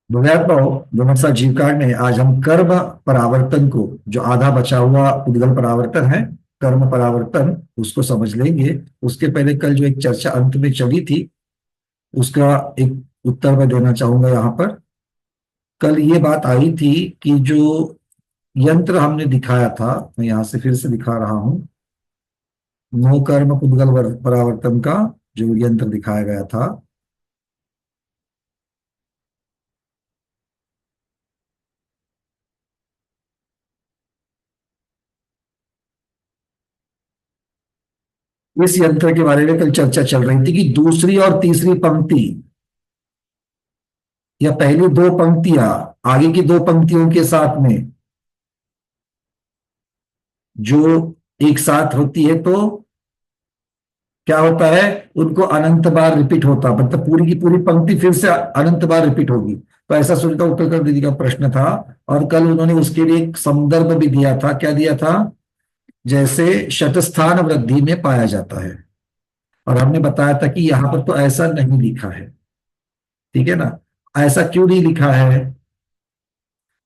विमर्शा जीवकांड में आज हम कर्म परावर्तन को, जो आधा बचा हुआ उद्गल परावर्तन है, कर्म परावर्तन, उसको समझ लेंगे। उसके पहले कल जो एक चर्चा अंत में चली थी, उसका एक उत्तर मैं देना चाहूंगा यहाँ पर। कल ये बात आई थी कि जो यंत्र हमने दिखाया था, मैं यहाँ से फिर से दिखा रहा हूं, नो कर्म उद्गल परावर्तन का जो यंत्र दिखाया गया था, इस यंत्र के बारे में कल चर्चा चल रही थी कि दूसरी और तीसरी पंक्ति या पहली दो पंक्तियां आगे की दो पंक्तियों के साथ में जो एक साथ होती है तो क्या होता है, उनको अनंत बार रिपीट होता, मतलब पूरी की पूरी पंक्ति फिर से अनंत बार रिपीट होगी। तो ऐसा सूर्य का उत्तर कर दीदी का प्रश्न था। और कल उन्होंने उसके लिए एक संदर्भ भी दिया था। क्या दिया था? जैसे शतस्थान वृद्धि में पाया जाता है। और हमने बताया था कि यहां पर तो ऐसा नहीं लिखा है, ठीक है ना। ऐसा क्यों नहीं लिखा है?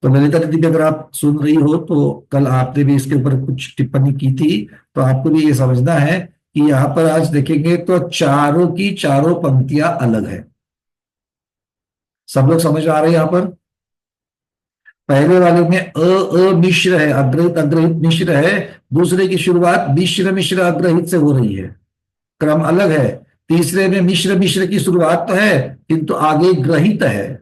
तो ललिता दीदी, अगर आप सुन रही हो तो कल आपने भी इसके ऊपर कुछ टिप्पणी की थी, तो आपको भी ये समझना है कि यहाँ पर आज देखेंगे तो चारों की चारों पंक्तियां अलग है। सब लोग समझ आ रहे हैं यहाँ पर? पहले वाले में अ मिश्र है, अग्रहित अग्रहित मिश्र है। दूसरे की शुरुआत मिश्र मिश्र अग्रहित से हो रही है, क्रम अलग है। तीसरे में मिश्र मिश्र की शुरुआत तो है, किंतु आगे ग्रहित है,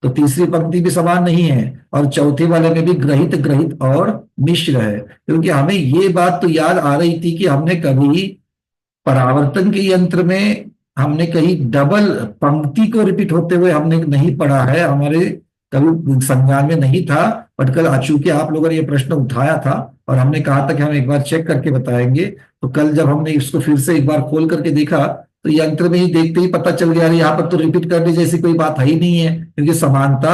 तो तीसरी पंक्ति भी समान नहीं है। और चौथे वाले में भी ग्रहित ग्रहित और मिश्र है। क्योंकि हमें ये बात तो याद आ रही थी कि हमने कभी परावर्तन के यंत्र में हमने कहीं डबल पंक्ति को रिपीट होते हुए हमने नहीं पढ़ा है, हमारे कभी संज्ञान में नहीं था। बट कल चूंकि आप लोगों ने ये प्रश्न उठाया था और हमने कहा था कि हम एक बार चेक करके बताएंगे, तो कल जब हमने इसको फिर से एक बार खोल करके देखा तो यंत्र में ही देखते ही पता चल गया, यहाँ पर तो रिपीट करने जैसी कोई बात है ही नहीं है, क्योंकि समानता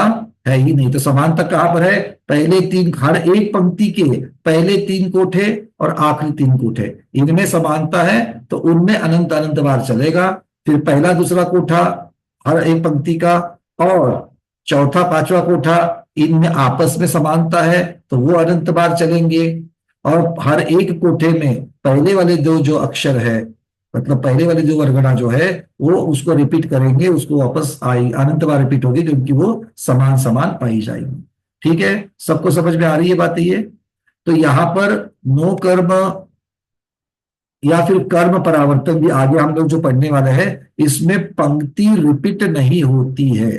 है ही नहीं। तो समानता कहाँ पर है? पहले तीन, हर एक पंक्ति के पहले तीन कोठे और आखिरी तीन कोठे, इनमें समानता है, तो उनमें अनंत अनंत बार चलेगा। फिर पहला दूसरा कोठा हर एक पंक्ति का, और चौथा पांचवा कोठा, इनमें आपस में समानता है, तो वो अनंत बार चलेंगे। और हर एक कोठे में पहले वाले दो जो अक्षर है, मतलब पहले वाली जो वर्गना जो है, वो उसको रिपीट करेंगे, उसको वापस आई अनंत बार रिपीट होगी, क्योंकि वो समान समान पाई जाएगी। ठीक है, सबको समझ में आ रही है बात ये? तो यहां पर नो कर्म या फिर कर्म परावर्तन भी आगे हम लोग जो पढ़ने वाले हैं, इसमें पंक्ति रिपीट नहीं होती है।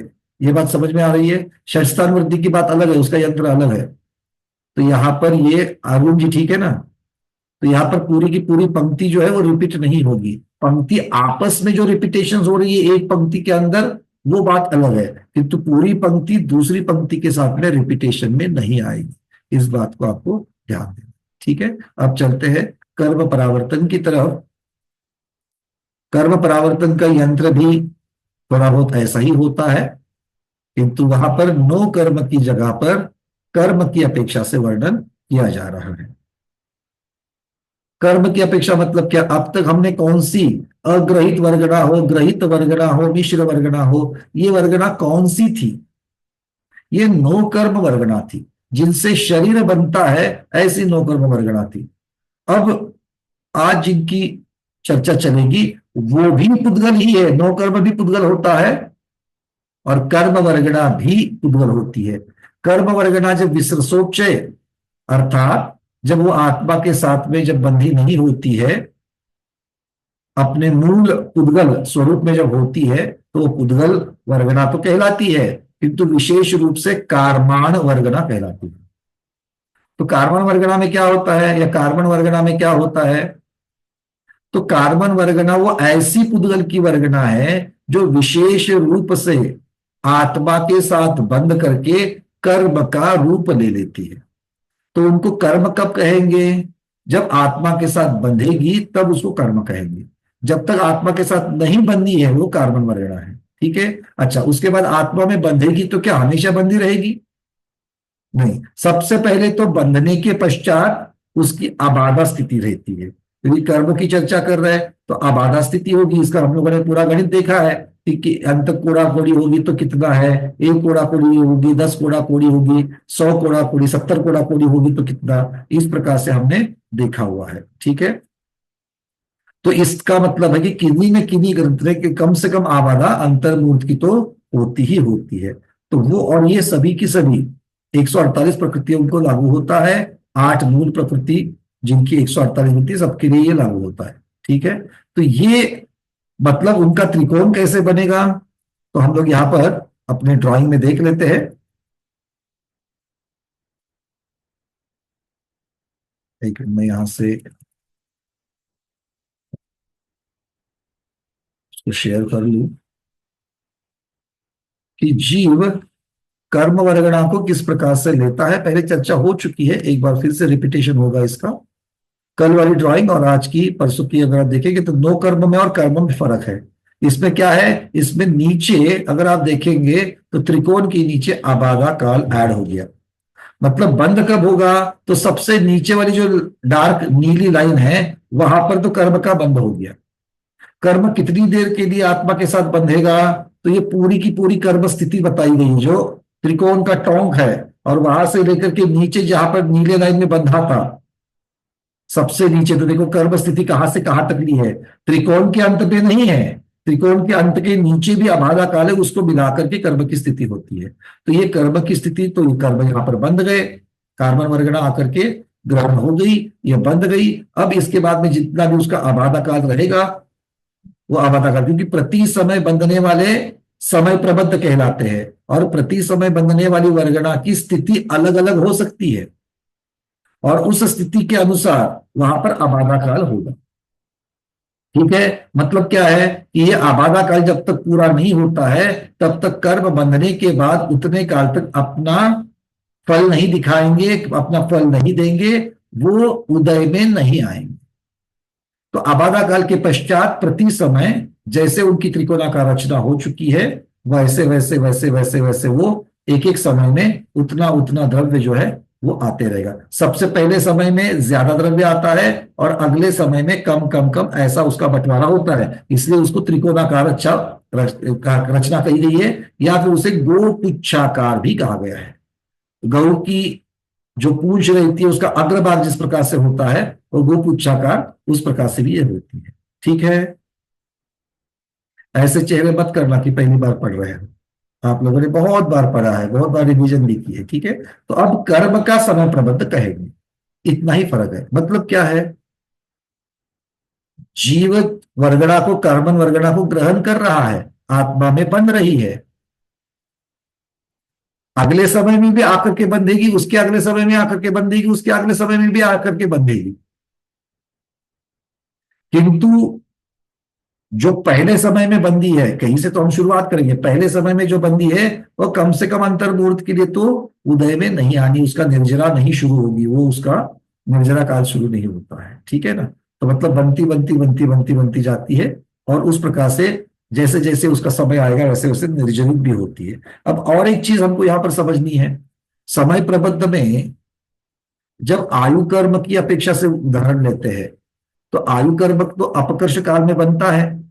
ये बात समझ में आ रही है? षष्ठान वृद्धि की बात अलग है, उसका यंत्र अलग है। तो यहां पर ये अरुण जी, ठीक है ना, तो यहाँ पर पूरी की पूरी पंक्ति जो है वो रिपीट नहीं होगी। पंक्ति आपस में जो रिपीटेशन हो रही है एक पंक्ति के अंदर, वो बात अलग है, किंतु पूरी पंक्ति दूसरी पंक्ति के साथ में रिपीटेशन में नहीं आएगी। इस बात को आपको ध्यान देना। ठीक है, अब चलते हैं कर्म परावर्तन की तरफ। कर्म परावर्तन का यंत्र भी थोड़ा बहुत ऐसा ही होता है, किंतु वहां पर नो कर्म की जगह पर कर्म की अपेक्षा से वर्णन किया जा रहा है। कर्म की अपेक्षा मतलब क्या? अब तक हमने कौन सी, अग्रहित वर्गना हो, ग्रहित वर्गना हो, मिश्र वर्गना हो, ये वर्गना कौन सी थी? ये नो कर्म वर्गना थी, जिनसे शरीर बनता है, ऐसी नो कर्म वर्गना थी। अब आज जिनकी चर्चा चलेगी वो भी पुद्गल ही है। नो कर्म भी पुद्गल होता है और कर्म वर्गना भी पुद्गल होती है। कर्म वर्गना जब विसर्जोच्चय, अर्थात जब वो आत्मा के साथ में जब बंधी नहीं होती है, अपने मूल उद्गल स्वरूप में जब होती है, तो उद्गल वर्गना तो कहलाती है, किंतु विशेष रूप से कार्माण वर्गना कहलाती है। तो कार्बन वर्गना में क्या होता है, या कार्बन वर्गना में क्या होता है? तो कार्बन वर्गना वो ऐसी पुद्गल की वर्गना है जो विशेष रूप से आत्मा के साथ बंध करके कर्म का रूप ले लेती है। तो उनको कर्म कब कहेंगे? जब आत्मा के साथ बंधेगी तब उसको कर्म कहेंगे। जब तक आत्मा के साथ नहीं बंधी है वो कार्बन वर्गना है। ठीक है, अच्छा, उसके बाद आत्मा में बंधेगी तो क्या हमेशा बंधी रहेगी? नहीं, सबसे पहले तो बंधने के पश्चात उसकी आबादा स्थिति रहती है। यदि कर्म की चर्चा कर रहे हैं तो आबादा स्थिति होगी, इसका हम लोगों ने पूरा गणित देखा है। कि अंत कोड़ा कोड़ी होगी तो कितना है, 1 कोड़ा कोड़ी होगी, 10 कोड़ा कोड़ी होगी, 100 कोड़ा कोड़ी, 70 कोड़ा कोड़ी होगी तो कितना, इस प्रकार से हमने देखा हुआ है। ठीक है, तो इसका मतलब है कि किन्हीं न किन्हीं ग्रंथ में कि कम से कम आबादा अंतर्मूर्त की तो होती ही होती है। तो वो और ये सभी की सभी 148 प्रकृतियों को लागू होता है। 8 मूल प्रकृति जिनकी 148 होती है, सबके लिए ये लागू होता है। ठीक है, तो ये मतलब उनका त्रिकोण कैसे बनेगा, तो हम लोग यहां पर अपने ड्राइंग में देख लेते हैं। एक मिनट में यहां से इसको शेयर कर लूं कि जीव कर्म वर्गणा को किस प्रकार से लेता है। पहले चर्चा हो चुकी है, एक बार फिर से रिपीटेशन होगा इसका। कल वाली ड्राइंग और आज की परसों की अगर आप देखेंगे तो नो कर्म में और कर्म में फर्क है। इसमें क्या है, इसमें नीचे अगर आप देखेंगे तो त्रिकोण के नीचे आबादा काल ऐड हो गया। मतलब बंद कब होगा, तो सबसे नीचे वाली जो डार्क नीली लाइन है वहां पर तो कर्म का बंद हो गया। कर्म कितनी देर के लिए आत्मा के साथ बंधेगा, तो ये पूरी की पूरी कर्म स्थिति बताई गई जो त्रिकोण का टोंक है, और वहां से लेकर के नीचे जहां पर नीले लाइन में बंधा था सबसे नीचे, तो देखो कर्म स्थिति कहां से कहां तक ली है, त्रिकोण के अंत पे नहीं है, त्रिकोण के अंत के नीचे भी अबाधा काल है, उसको मिलाकर के कर्म की स्थिति होती है। तो ये कर्म की स्थिति, तो ये कर्म यहां पर बंध गए, कार्बन वर्गणा आकर के ग्रहण हो गई, ये बंध गई। अब इसके बाद में जितना भी उसका अबाधा काल रहेगा वो आबादा काल, क्योंकि प्रति समय बंधने वाले समय प्रबद्ध कहलाते हैं, और प्रति समय बंधने वाली वर्गणा की स्थिति अलग अलग हो सकती है, और उस स्थिति के अनुसार वहां पर आबादा काल होगा। ठीक है, मतलब क्या है कि ये आबादा काल जब तक पूरा नहीं होता है तब तक कर्म बंधने के बाद उतने काल तक अपना फल नहीं दिखाएंगे, अपना फल नहीं देंगे, वो उदय में नहीं आएंगे। तो आबादा काल के पश्चात प्रति समय जैसे उनकी त्रिकोणाकार रचना हो चुकी है, वैसे वैसे वैसे वैसे वैसे वो एक एक समय में उतना उतना द्रव्य जो है वो आते रहेगा। सबसे पहले समय में ज्यादा द्रव्य आता है और अगले समय में कम कम कम, ऐसा उसका बंटवारा होता है, इसलिए उसको त्रिकोणाकार अच्छा रचना कही गई है, या फिर उसे गोपुच्छाकार भी कहा गया है। गौ की जो पूंछ रहती है उसका अग्रभाग जिस प्रकार से होता है वो गोपुच्छाकार, उस प्रकार से भी ये होती है। ठीक है, ऐसे चेहरे मत करना कि पहली बार पढ़ रहे हैं, आप लोगों ने बहुत बार पढ़ा है, बहुत बार रिवीजन भी की है। ठीक है, तो अब कर्म का समय प्रबंध कहेंगे, इतना ही फर्क है। मतलब क्या है, जीव वर्गणा को, कर्मन वर्गणा को ग्रहण कर रहा है, आत्मा में बंध रही है, अगले समय में भी आकर के बंधेगी, उसके अगले समय में आकर के बंधेगी, उसके अगले समय में भी आकर के बंधेगी। किंतु जो पहले समय में बंदी है, कहीं से तो हम शुरुआत करेंगे, पहले समय में जो बंदी है वो कम से कम अंतर्मुहूर्त के लिए तो उदय में नहीं आनी, उसका निर्जरा नहीं शुरू होगी, वो उसका निर्जरा काल शुरू नहीं होता है। ठीक है ना, तो मतलब बनती बनती बनती बनती बनती जाती है, और उस प्रकार से जैसे जैसे उसका समय आएगा वैसे वैसे निर्जरित भी होती है। अब और एक चीज हमको यहां पर समझनी है, समय प्रबंध में जब आयु कर्म की अपेक्षा से उदाहरण लेते हैं, तो आयु कर्म तो अपकर्ष काल में बनता है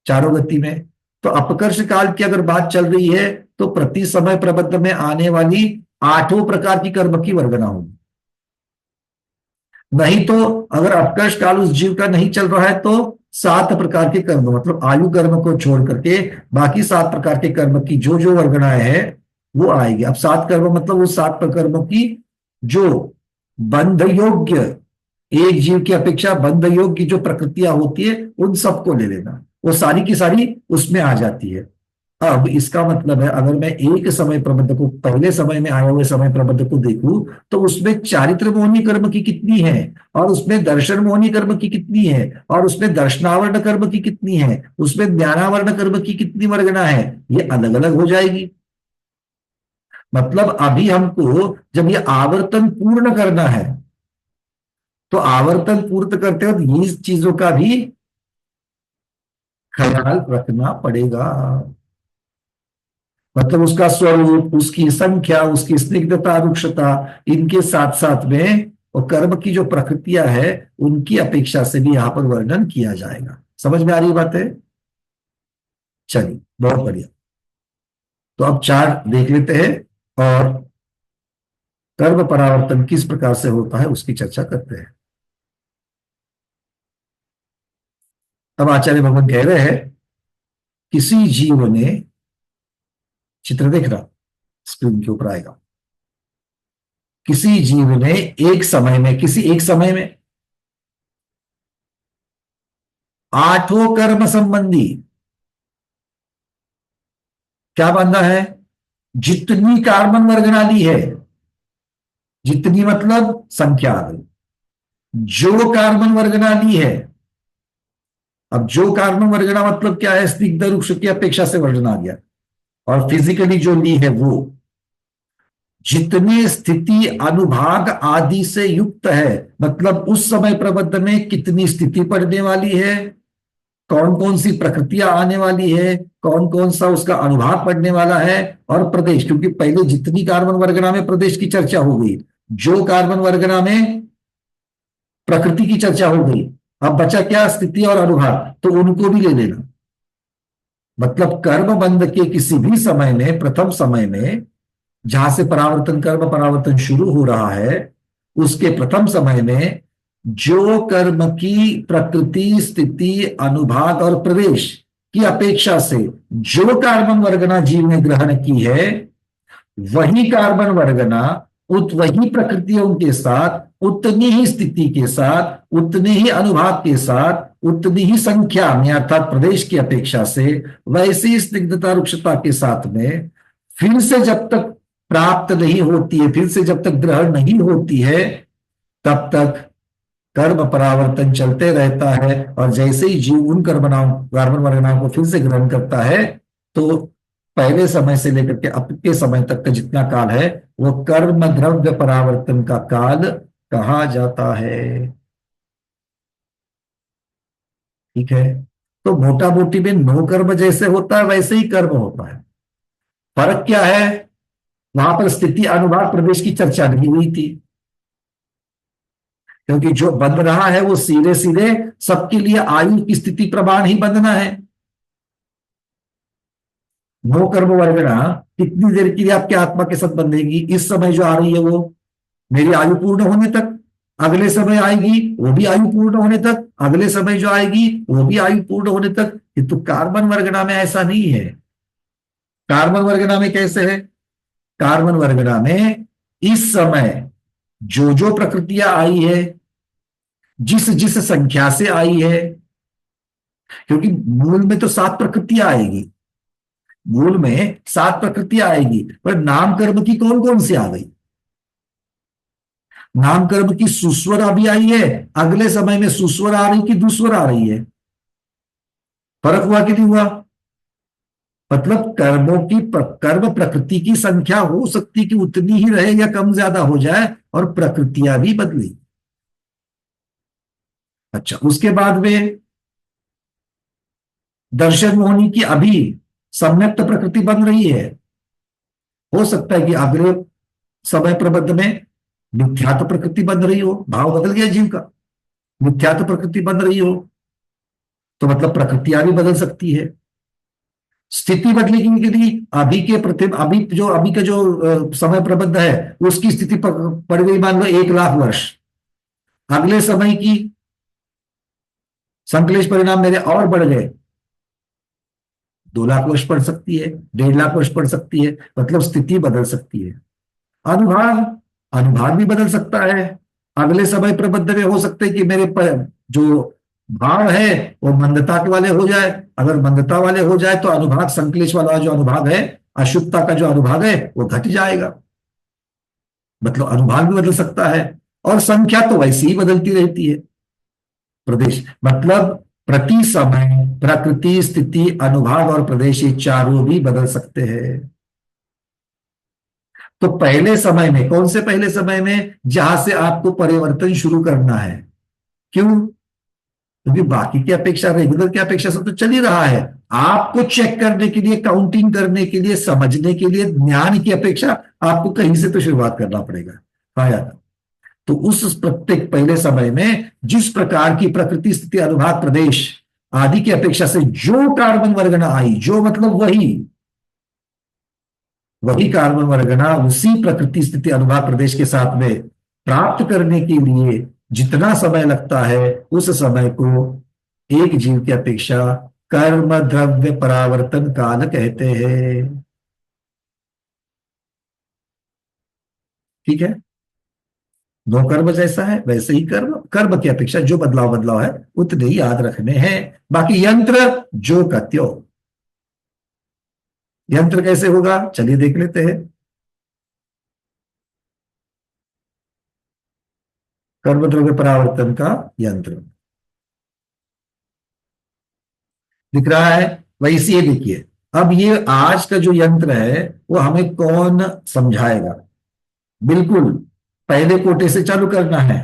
चारों गति में, तो अपकर्ष काल की अगर बात चल रही है तो प्रति समय प्रबंध में आने वाली 8 प्रकार की कर्म की वर्गना होगी। नहीं तो अगर अपकर्ष काल उस जीव का नहीं चल रहा है तो 7 प्रकार के कर्म, मतलब आयु कर्म को छोड़ करके बाकी 7 प्रकार के कर्म की जो जो वर्गणाएं है वो आएगी। अब 7 कर्म मतलब वो 7 कर्मों की जो बंध योग्य, एक जीव की अपेक्षा बंध योग्य जो प्रकृतियां होती है उन सबको ले लेना, वो सारी की सारी उसमें आ जाती है। अब इसका मतलब है अगर मैं एक समय प्रबंध को, पहले समय में आए हुए समय प्रबंध को देखूं, तो उसमें चारित्र मोहनी कर्म की कितनी है, और उसमें दर्शन मोहनी कर्म की कितनी है, और उसमें दर्शनावरण कर्म की कितनी है, उसमें ज्ञानावरण कर्म की कितनी वर्गना है, ये अलग अलग हो जाएगी। मतलब अभी हमको जब ये आवर्तन पूर्ण करना है, तो आवर्तन पूर्ण करते वक्त ये चीजों का भी ख्याल रखना पड़ेगा। मतलब उसका स्वरूप, उसकी संख्या, उसकी स्निग्धता, रुक्षता, इनके साथ साथ में और कर्म की जो प्रकृतियां है उनकी अपेक्षा से भी यहां पर वर्णन किया जाएगा। समझ में आ रही बात है? चलिए, बहुत बढ़िया। तो अब चार्ट देख लेते हैं और कर्म परावर्तन किस प्रकार से होता है उसकी चर्चा करते हैं। अब आचार्य भगवान कह रहे हैं, किसी जीव ने, चित्र देख रहा, स्क्रीन के ऊपर आएगा, किसी जीव ने एक समय में, किसी एक समय में आठों कर्म संबंधी क्या बांधा है, जितनी कार्बन वर्गना ली है, जितनी मतलब संख्या आ गई, जो कार्बन वर्गना ली है। अब जो कार्बन वर्गना मतलब क्या है, स्निग्ध वृक्ष की अपेक्षा से वर्णन आ गया, और फिजिकली जो ली है वो जितने स्थिति अनुभाग आदि से युक्त है, मतलब उस समय प्रबंध में कितनी स्थिति पड़ने वाली है, कौन कौन सी प्रकृतियां आने वाली है, कौन कौन सा उसका अनुभाग पड़ने वाला है, और प्रदेश, क्योंकि पहले जितनी कार्बन वर्गना में प्रदेश की चर्चा हो गई, जो कार्बन वर्गना में प्रकृति की चर्चा हो गई, अब बचा क्या, स्थिति और अनुभाग, तो उनको भी ले लेना। मतलब कर्म बंध के किसी भी समय में, प्रथम समय में जहां से परावर्तन, कर्म परावर्तन शुरू हो रहा है, उसके प्रथम समय में जो कर्म की प्रकृति, स्थिति, अनुभाग और प्रवेश की अपेक्षा से जो कार्बन वर्गना जीव ने ग्रहण की है, वही कार्बन वर्गना वही प्रकृतियों के साथ, उतनी ही स्थिति के साथ, उतने ही अनुभाग के साथ, उतनी ही संख्या में अर्थात प्रदेश की अपेक्षा से वैसी स्निग्धता रुक्षता के साथ में फिर से जब तक प्राप्त नहीं होती है, फिर से जब तक ग्रहण नहीं होती है, तब तक कर्म परावर्तन चलते रहता है। और जैसे ही जीव उन कार्बन वर्गनाओं को फिर से ग्रहण करता है, तो पहले समय से लेकर के अब के समय तक का जितना काल है वो कर्म द्रव्य परावर्तन का काल कहा जाता है। ठीक है, तो मोटा मोटी में नो कर्म जैसे होता है वैसे ही कर्म होता है। फर्क क्या है, वहां पर स्थिति अनुभाग प्रवेश की चर्चा नहीं हुई थी, क्योंकि जो बंध रहा है वो सीधे सीधे सबके लिए आयु की स्थिति प्रमाण ही बंधना है। नो कर्म वर्गना कितनी देर के लिए आपके आत्मा के साथ बंधेगी, इस समय जो आ रही है वो मेरी आयु पूर्ण होने तक, अगले समय आएगी वो भी आयु पूर्ण होने तक, अगले समय जो आएगी वो भी आयु पूर्ण होने तक। किंतु कार्बन वर्गना में ऐसा नहीं है। कार्बन वर्गना में कैसे है, कार्बन वर्गना में इस समय जो जो प्रकृतियां आई है, जिस जिस संख्या से आई है, क्योंकि मूल में तो 7 प्रकृतियां आएगी, मूल में 7 प्रकृतियां आएगी, पर नाम कर्म की कौन कौन सी आ गई, नाम कर्म की सुस्वर अभी आई है, अगले समय में सुस्वर आ रही कि दुस्वर आ रही है, फर्क हुआ कि नहीं हुआ। मतलब कर्मों की कर्म प्रकृति की संख्या हो सकती कि उतनी ही रहे या कम ज्यादा हो जाए, और प्रकृतियां भी बदली। अच्छा, उसके बाद में दर्शन मोहनी की अभी सम्यक्त प्रकृति बन रही है, हो सकता है कि अगले समय प्रबंध में मिथ्यात्व प्रकृति बन रही हो, भाव बदल गया जीव का, मिथ्यात्व प्रकृति बन रही हो, तो मतलब प्रकृतियां भी बदल सकती है। स्थिति बदलेगी कि नहीं, अभी के प्रति अभी का जो समय प्रबंध है उसकी स्थिति पड़ गई मान लो 1,00,000 वर्ष, अगले समय की संकलेश परिणाम मेरे और बढ़ गए, 2,00,000 वर्ष पड़ सकती है, 1,50,000 वर्ष पड़ सकती है, मतलब स्थिति बदल सकती है। अनुभाग, अनुभाग भी बदल सकता है, अगले समय प्रबंध में हो सकता है कि मेरे जो भाव है वो मंदता के वाले हो जाए, अगर मंदता वाले हो जाए तो अनुभाग, संकलेश वाला जो अनुभाग है, अशुद्धता का जो अनुभाग है वो घट जाएगा, मतलब अनुभाग भी बदल सकता है। और संख्या तो वैसी ही बदलती रहती है, प्रदेश मतलब प्रति समय प्रकृति, स्थिति, अनुभाग और प्रदेश, ये चारों भी बदल सकते हैं। तो पहले समय में, कौन से पहले समय में, जहां से आपको परिवर्तन शुरू करना है, क्यों, क्योंकि बाकी की अपेक्षा, रेगुलर की अपेक्षा से तो चल ही रहा है, आपको चेक करने के लिए, काउंटिंग करने के लिए, समझने के लिए, ज्ञान की अपेक्षा आपको कहीं से तो शुरुआत करना पड़ेगा। आया, तो उस प्रत्येक पहले समय में जिस प्रकार की प्रकृति, स्थिति, अनुभाग, प्रदेश आदि की अपेक्षा से जो कार्बन वर्गना आई, जो मतलब वही, वही कार्बन वर्गना उसी प्रकृति स्थिति अनुभाग प्रदेश के साथ में प्राप्त करने के लिए जितना समय लगता है, उस समय को एक जीव की अपेक्षा कर्म द्रव्य परावर्तन काल कहते हैं। ठीक है। नो कर्म जैसा है वैसे ही कर्म, कर्म की अपेक्षा जो बदलाव बदलाव है उतने ही याद रखने हैं। बाकी यंत्र जो का त्यों। यंत्र कैसे होगा, चलिए देख लेते हैं। कर्म द्रव्य परावर्तन का यंत्र दिख रहा है, वैसे ये देखिए। अब ये आज का जो यंत्र है वो हमें कौन समझाएगा। बिल्कुल पहले कोटे से चालू करना है,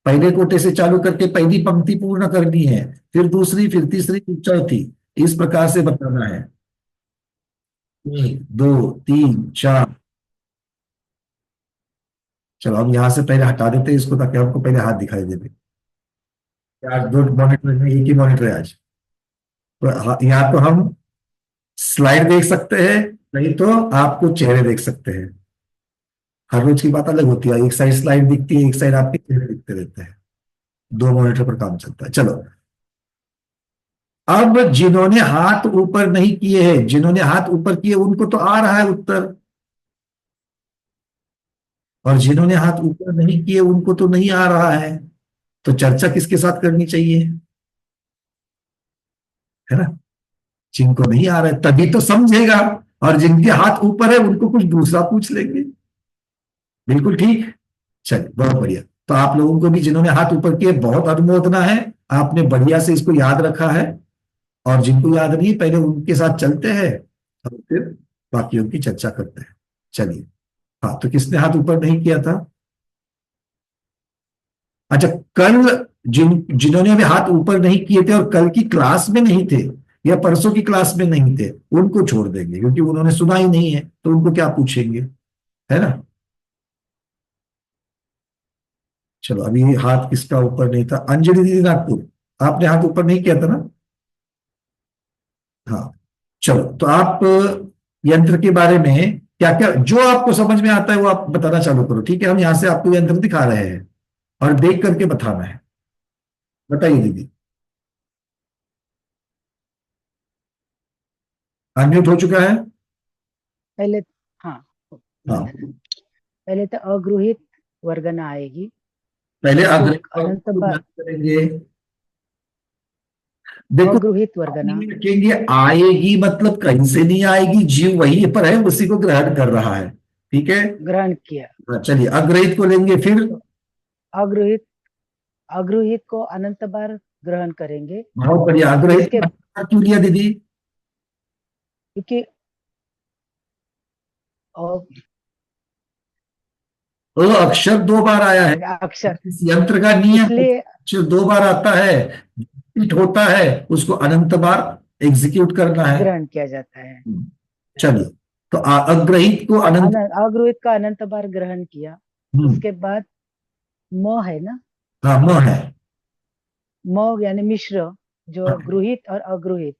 पहले कोटे से चालू करके पहली पंक्ति पूर्ण करनी है, फिर दूसरी, फिर तीसरी, फिर चौथी, इस प्रकार से बताना है। एक दो तीन चार। चलो हम यहां से पहले हटा देते हैं इसको, ताकि हमको पहले हाथ दिखाई दे। आज दो मॉनिटर में, एक ही मॉनिटर है आज। तो या तो हम स्लाइड देख सकते हैं, नहीं तो आपको चेहरे देख सकते हैं। हर रोज की बात अलग होती है, एक साइड स्लाइड दिखती है, एक साइड आपके चेहरे दिखते रहते हैं। दो मॉनिटर पर काम चलता है। चलो, अब जिन्होंने हाथ ऊपर नहीं किए हैं, जिन्होंने हाथ ऊपर किए उनको तो आ रहा है उत्तर, और जिन्होंने हाथ ऊपर नहीं किए उनको तो नहीं आ रहा है। तो चर्चा किसके साथ करनी चाहिए, है ना। जिनको नहीं आ रहा है तभी तो समझेगा, और जिनके हाथ ऊपर है उनको कुछ दूसरा पूछ लेंगे। बिल्कुल ठीक। चलिए बहुत बढ़िया। तो आप लोगों को भी जिन्होंने हाथ ऊपर किए बहुत अनुमोदना है, आपने बढ़िया से इसको याद रखा है। और जिनको याद नहीं पहले उनके साथ चलते हैं और फिर बाकियों की चर्चा करते हैं। चलिए। हाँ, तो किसने हाथ ऊपर नहीं किया था। अच्छा, कल जिन्होंने अभी हाथ ऊपर नहीं किए थे और कल की क्लास में नहीं थे या परसों की क्लास में नहीं थे, उनको छोड़ देंगे, क्योंकि उन्होंने सुना ही नहीं है तो उनको क्या पूछेंगे, है ना। चलो, अभी हाथ किसका ऊपर नहीं था, अंजलि दीदी नागपुर, आपने हाथ ऊपर नहीं किया था ना। हाँ। चलो, तो आप यंत्र के बारे में क्या क्या जो आपको समझ में आता है वो आप बताना चालू करो, ठीक है। हम यहां से आपको यंत्र दिखा रहे हैं और देख करके बताना है। बताइए दीदी। अनम्यूट हो चुका है। पहले, हाँ, हाँ, पहले तो अगृहित वर्गना आएगी, पहले उसको अग्रहित अनंत को बार ज्ञात करेंगे। देखो, अगृहित पानी वर्गना में रखेंगे, आएगी मतलब कहीं से नहीं आएगी, जीव वही पर है, उसी को ग्रहण कर रहा है। ठीक है। ग्रहण किया। हाँ, चलिए अग्रहित को लेंगे फिर। तो अगृहित अगृहित को अनंत बार ग्रहण करेंगे। बहुत बढ़िया। अग्रहित उसके, क्यों लिया दीदी। क्योंकि अक्षर दो बार आया है। अक्षर, इस यंत्र का नियम है, इसलिए अक्षर दो बार आता है, रिपीट होता है, उसको अनंत बार एग्जीक्यूट करना है। ग्रहण किया जाता है। चलिए, तो अग्रहित को अनंत। अगृहित का अनंत बार ग्रहण किया। हम्म। उसके बाद म है ना, हाँ, म है। म यानी मिश्र, जो हाँ, गृहित और अगृहित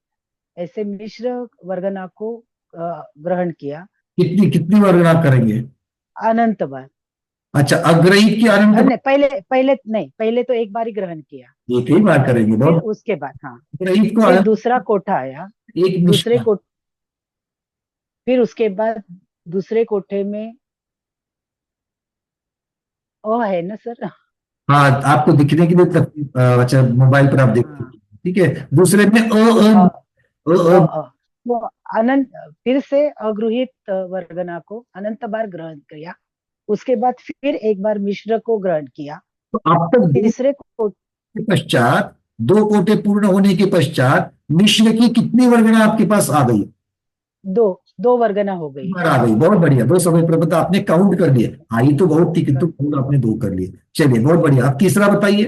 ऐसे मिश्र वर्गना को ग्रहण किया कितनी कितनी बार आप करेंगे। अनंत बार। अच्छा, अग्रहित की अनंत नहीं, पहले पहले नहीं, पहले तो एक बार ही ग्रहण किया। बार एक ही बार करेंगे, फिर बहुत। उसके बाद, हाँ, अग्रहित को फिर अनंत, दूसरा कोठा आया। एक दूसरे मिश्रण। को फिर उसके बाद दूसरे कोठे में ओ है ना सर। हाँ, आपको दिखने के लिए अच्छा, मोबाइल पर आप देखते हाँ, हैं। ठीक है, दूसरे में अ, अ, अ, वो अनंत, फिर से अगृहित वर्गना को अनंत बार ग्रहण किया। उसके बाद फिर एक बार मिश्र को ग्रहण किया। तो अब तक तीसरे को के पश्चात, दो कोटे पूर्ण होने के पश्चात मिश्र की कितनी वर्गना आपके पास आ गई। दो दो वर्गना हो एक गई। बार आ गई, बहुत बढ़िया। दो समय प्रबंध आपने काउंट कर लिया, आई तो बहुत थी किंतु काउंट आपने दो कर लिए। चलिए बहुत बढ़िया। अब तीसरा बताइए।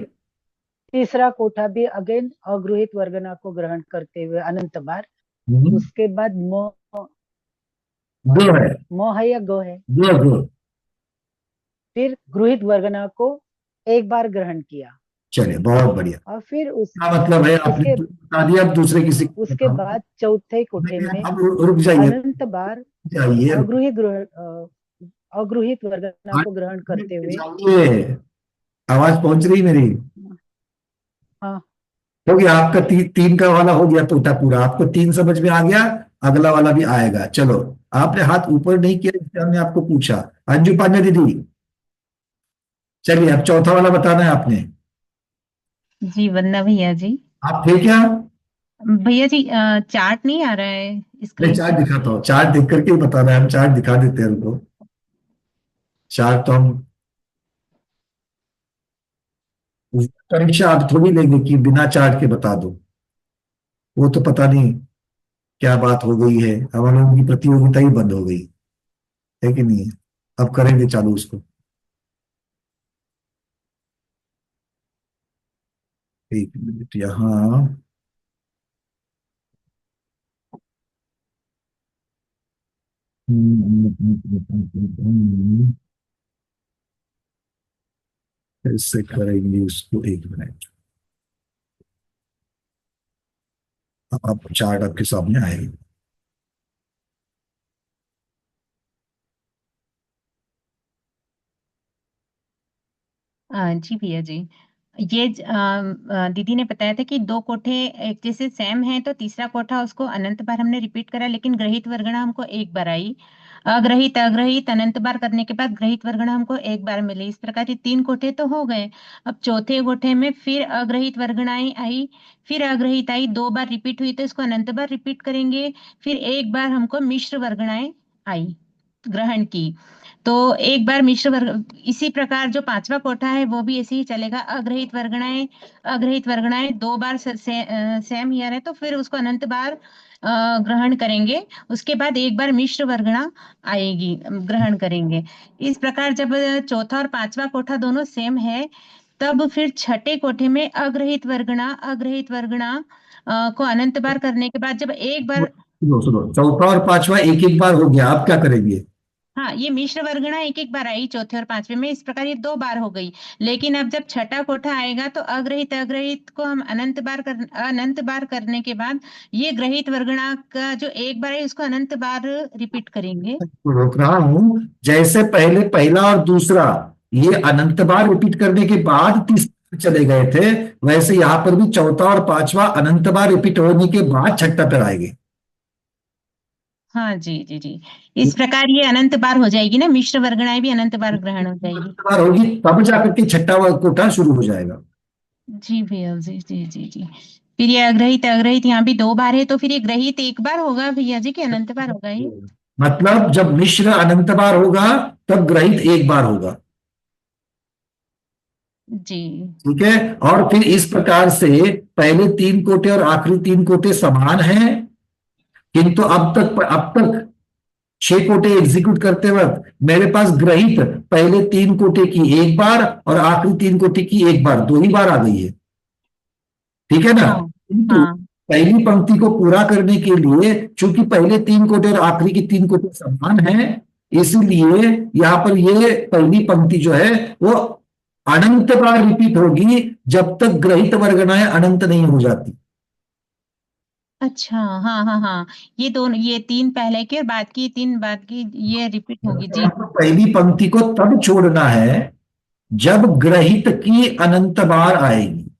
तीसरा कोठा भी अगेन अगृहित वर्गना को ग्रहण करते हुए अनंत बार। हम्म, उसके बाद दो है। म है या गो है। दो दो। फिर गृहित वर्गना को एक बार ग्रहण किया। चलिए बहुत बढ़िया। और फिर क्या मतलब है, आपने उसके तो बता दिया, अब दूसरे किसी को उसके बताओ। बाद चौथे कोठे नहीं, में अब रुक जाइए, अनंत बार जाइए, अगृहित वर्गना को ग्रहण करते हुए। जाइए, आवाज पहुंच रही मेरी? हाँ। हो गया आपका तीन का वाला हो गया तोता पूरा, आपको तीन समझ में आ गया, अगला वाला भी आएगा। चलो, आपने हाथ ऊपर नहीं किया इसलिए हमने आपको पूछा। अंजू पांडे दीदी, चलिए अब चौथा वाला बताना है आपने। जी वंदना भैया जी। आप थे क्या? भैया जी चार्ट नहीं आ रहा है मैं स्क्रीन चार्ट पे। दिखाता हूँ, चार्ट देख करके ही बताना है, हम चार्ट दिखा देते हैं उनको। चार्ट तो हम परीक्षा आप थोड़ी लेंगे कि बिना चार्ट के बता दो, वो तो पता नहीं क्या बात हो गई है, हम लोगों की प्रतियोगिता ही बंद हो गई है कि नहीं? अब करेंगे चालू उसको। एक मिनट यहाँ। कैसे करेंगे उसको, एक मिनट। अब चार्ट आपके सामने आएगा। जी भैया जी। ये दीदी ने बताया था कि दो कोठे एक जैसे सेम है तो तीसरा कोठा उसको अनंत बार हमने रिपीट करा, लेकिन ग्रहित वर्गणा हमको एक बार आई। अग्रहित अग्रहित अनंत बार करने के बाद ग्रहित वर्गणा हमको एक बार मिली। इस प्रकार ये तीन कोठे तो हो गए। अब चौथे कोठे में फिर अग्रहित वर्गणाएं आई, फिर अग्रहित आई, दो बार रिपीट हुई तो इसको अनंत बार रिपीट करेंगे। फिर एक बार हमको मिश्र वर्गणाएं आई, ग्रहण की। तो एक बार मिश्र वर्ग, इसी प्रकार जो पांचवा कोठा है वो भी ऐसे ही चलेगा। अग्रहित वर्गणाएं, अग्रहित वर्गणाएं दो बार सेम ईयर है तो फिर उसको अनंत बार ग्रहण करेंगे। उसके बाद एक बार मिश्र वर्गणा आएगी, ग्रहण करेंगे। इस प्रकार जब चौथा और पांचवा कोठा दोनों सेम है तब फिर छठे कोठे में अग्रहित वर्गणा को अनंत बार करने के बाद जब एक बार। सुनो सुनो, चौथा और पांचवा एक एक बार हो गया, आप क्या करेंगे? हाँ, ये मिश्र वर्गणा एक एक बार आई चौथे और पांचवे में, इस प्रकार ये दो बार हो गई। लेकिन अब जब छठा कोठा आएगा तो अग्रहित अग्रहित को हम अनंत बार करने के बाद ये ग्रहित वर्गणा का जो एक बार है उसको अनंत बार रिपीट करेंगे। तो रोक रहा हूं, जैसे पहले पहला और दूसरा ये अनंत बार रिपीट करने के बाद तीसरा चले गए थे, वैसे यहां पर भी चौथा और पांचवा अनंत बार रिपीट होने के बाद छठा पर आएंगे। हाँ जी जी जी। इस प्रकार ये अनंत बार हो जाएगी ना, मिश्र वर्गणाएं भी अनंत बार ग्रहण हो जाएगी। अनंत बार होगी तब जाकर के छठा कोठा शुरू हो जाएगा। जी भैया जी जी जी जी। फिर ये अग्रहित अग्रहित यहाँ भी दो बार है तो फिर ये ग्रहित एक बार होगा भैया जी कि अनंत बार होगा ये। मतलब जब मिश्र अनंत बार होगा तब ग्रहित एक बार होगा। जी। ठीक है, और फिर इस प्रकार से पहले तीन कोटे और आखिरी तीन कोटे समान हैं, किंतु अब तक छह कोटे एग्जीक्यूट करते वक्त मेरे पास ग्रहित पहले तीन कोटे की एक बार और आखिरी तीन कोटे की एक बार, दो ही बार आ गई है। ठीक है ना? हाँ किंतु हाँ। पहली पंक्ति को पूरा करने के लिए चूंकि पहले तीन कोटे और आखिरी की तीन कोटे समान हैं, इसलिए यहां पर ये पहली पंक्ति जो है वो अनंत बार रिपीट होगी जब तक ग्रहित वर्गणाएं अनंत नहीं हो जाती। अच्छा हाँ हाँ हाँ। ये दोनों, ये तीन पहले की और बाद की तीन बाद की ये रिपीट होगी जी। तो पहली पंक्ति को तब छोड़ना है जब ग्रहित की अनंत बार आएगी।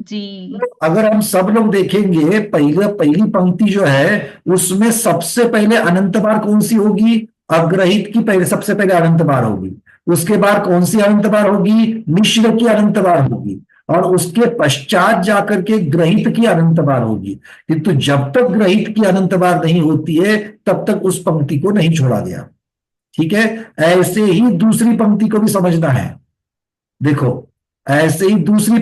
जी। अगर हम सब लोग देखेंगे, पहली पंक्ति जो है उसमें सबसे पहले अनंत बार कौन सी होगी? अग्रहित की पहले सबसे पहले अनंत बार होगी। उसके बाद कौन सी अनंत बार होगी? मिश्र की अनंत बार होगी। और उसके पश्चात जाकर के ग्रहित की अनंत बार होगी। किंतु जब तक ग्रहित की अनंत बार नहीं होती है तब तक उस पंक्ति को नहीं छोड़ा गया। ठीक है, ऐसे ही दूसरी पंक्ति को भी समझना है। देखो, ऐसे ही दूसरी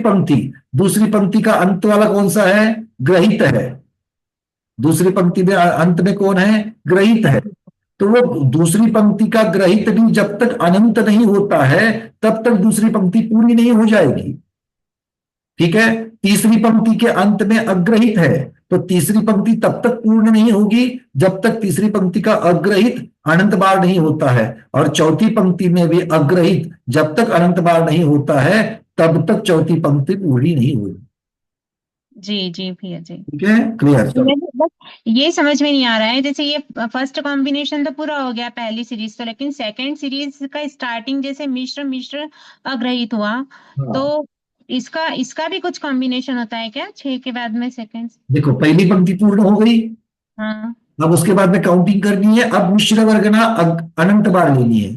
पंक्ति का अंत वाला कौन सा है? ग्रहित है। दूसरी पंक्ति में अंत में कौन है? ग्रहित है। तो वो दूसरी पंक्ति का ग्रहित भी जब तक अनंत नहीं होता है तब तक दूसरी पंक्ति पूरी नहीं हो जाएगी। ठीक है, तीसरी पंक्ति के अंत में अग्रहित है तो तीसरी पंक्ति तब तक पूर्ण नहीं होगी जब तक तीसरी पंक्ति का अग्रहित अनंत बार नहीं होता है, और चौथी पंक्ति में भी अग्रहित जब तक अनंत बार नहीं होता है तब तक चौथी पंक्ति पूरी नहीं हुई। जी जी भैया जी। ठीक है, क्लियर? चलो, मुझे बस ये समझ में नहीं आ रहा है, जैसे ये फर्स्ट कॉम्बिनेशन तो पूरा हो गया पहली सीरीज तो, लेकिन सेकंड सीरीज का स्टार्टिंग जैसे मिश्र मिश्र अग्रहित हुआ, तो हाँ इसका इसका भी कुछ कॉम्बिनेशन होता है क्या 6 के बाद में सेकंड? देखो, पहली पंक्ति पूर्ण हो गई, हाँ अब उसके बाद में काउंटिंग करनी है, अब मिश्र वर्गना अनंत बार लेनी है।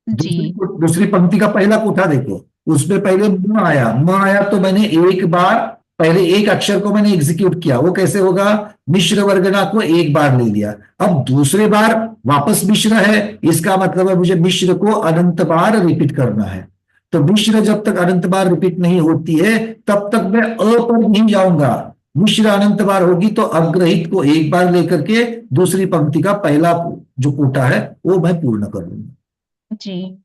जी। दूसरी पंक्ति का पहला कोठा देखो, उसमें पहले म आया, म आया तो मैंने एक बार, पहले एक अक्षर को मैंने एग्जीक्यूट किया, वो कैसे होगा? मिश्र वर्गना को एक बार ले लिया, अब दूसरे बार वापस मिश्र है, इसका मतलब है मुझे मिश्र को अनंत बार रिपीट करना है। तो मिश्र जब तक अनंत बार रिपीट नहीं होती है तब तक मैं अ पर नहीं जाऊंगा। मिश्र अनंत बार होगी तो अग्रहित को एक बार लेकर के दूसरी पंक्ति का पहला जो कोटा है वो मैं पूर्ण करूंगा। जी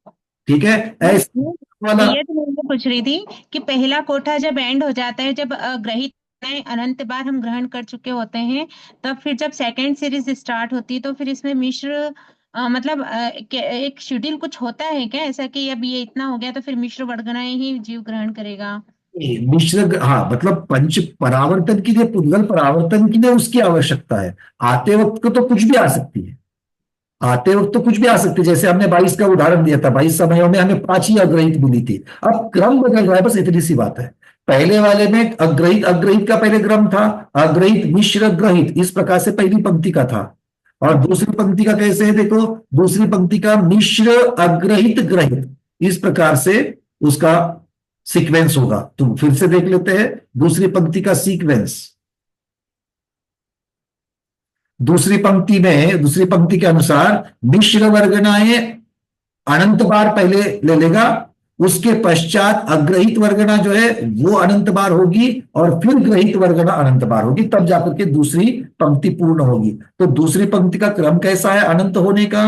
ठीक है, ऐसे वाला। ये तो मैं पूछ रही थी कि पहला कोठा जब एंड हो जाता है, जब ग्रहित अनंत बार हम ग्रहण कर चुके होते हैं, तब फिर जब सेकंड सीरीज स्टार्ट होती है तो फिर इसमें मिश्र मतलब एक शेड्यूल कुछ होता है क्या ऐसा कि अब ये इतना हो गया तो फिर मिश्र वर्गनाएं ही जीव ग्रहण करेगा? मिश्र, हाँ, मतलब पंच परावर्तन के लिए, पुद्गल परावर्तन के लिए उसकी आवश्यकता है। आते वक्त को तो कुछ भी आ सकती है, आते वक्त तो कुछ भी आ सकती है, जैसे हमने 22 का उदाहरण दिया था, 22 समयों में हमें 5 ही अग्रहित मिली थी। अब क्रम बदल रहा है, बस इतनी सी बात है। पहले वाले में अग्रहित अग्रहित का पहले क्रम था, अग्रहित मिश्र ग्रहित, इस प्रकार से पहली पंक्ति का था। और दूसरी पंक्ति का कैसे है देखो, दूसरी पंक्ति का मिश्र अग्रहित ग्रहित, इस प्रकार से उसका सीक्वेंस होगा। तो फिर से देख लेते हैं दूसरी पंक्ति का सीक्वेंस। दूसरी पंक्ति में, दूसरी पंक्ति के अनुसार मिश्र वर्गनाएं अनंत बार पहले ले लेगा, उसके पश्चात अग्रहित वर्गना जो है वो अनंत बार होगी, और फिर ग्रहित वर्गना अनंत बार होगी, तब जाकर के दूसरी पंक्ति पूर्ण होगी। तो दूसरी पंक्ति का क्रम कैसा है अनंत होने का?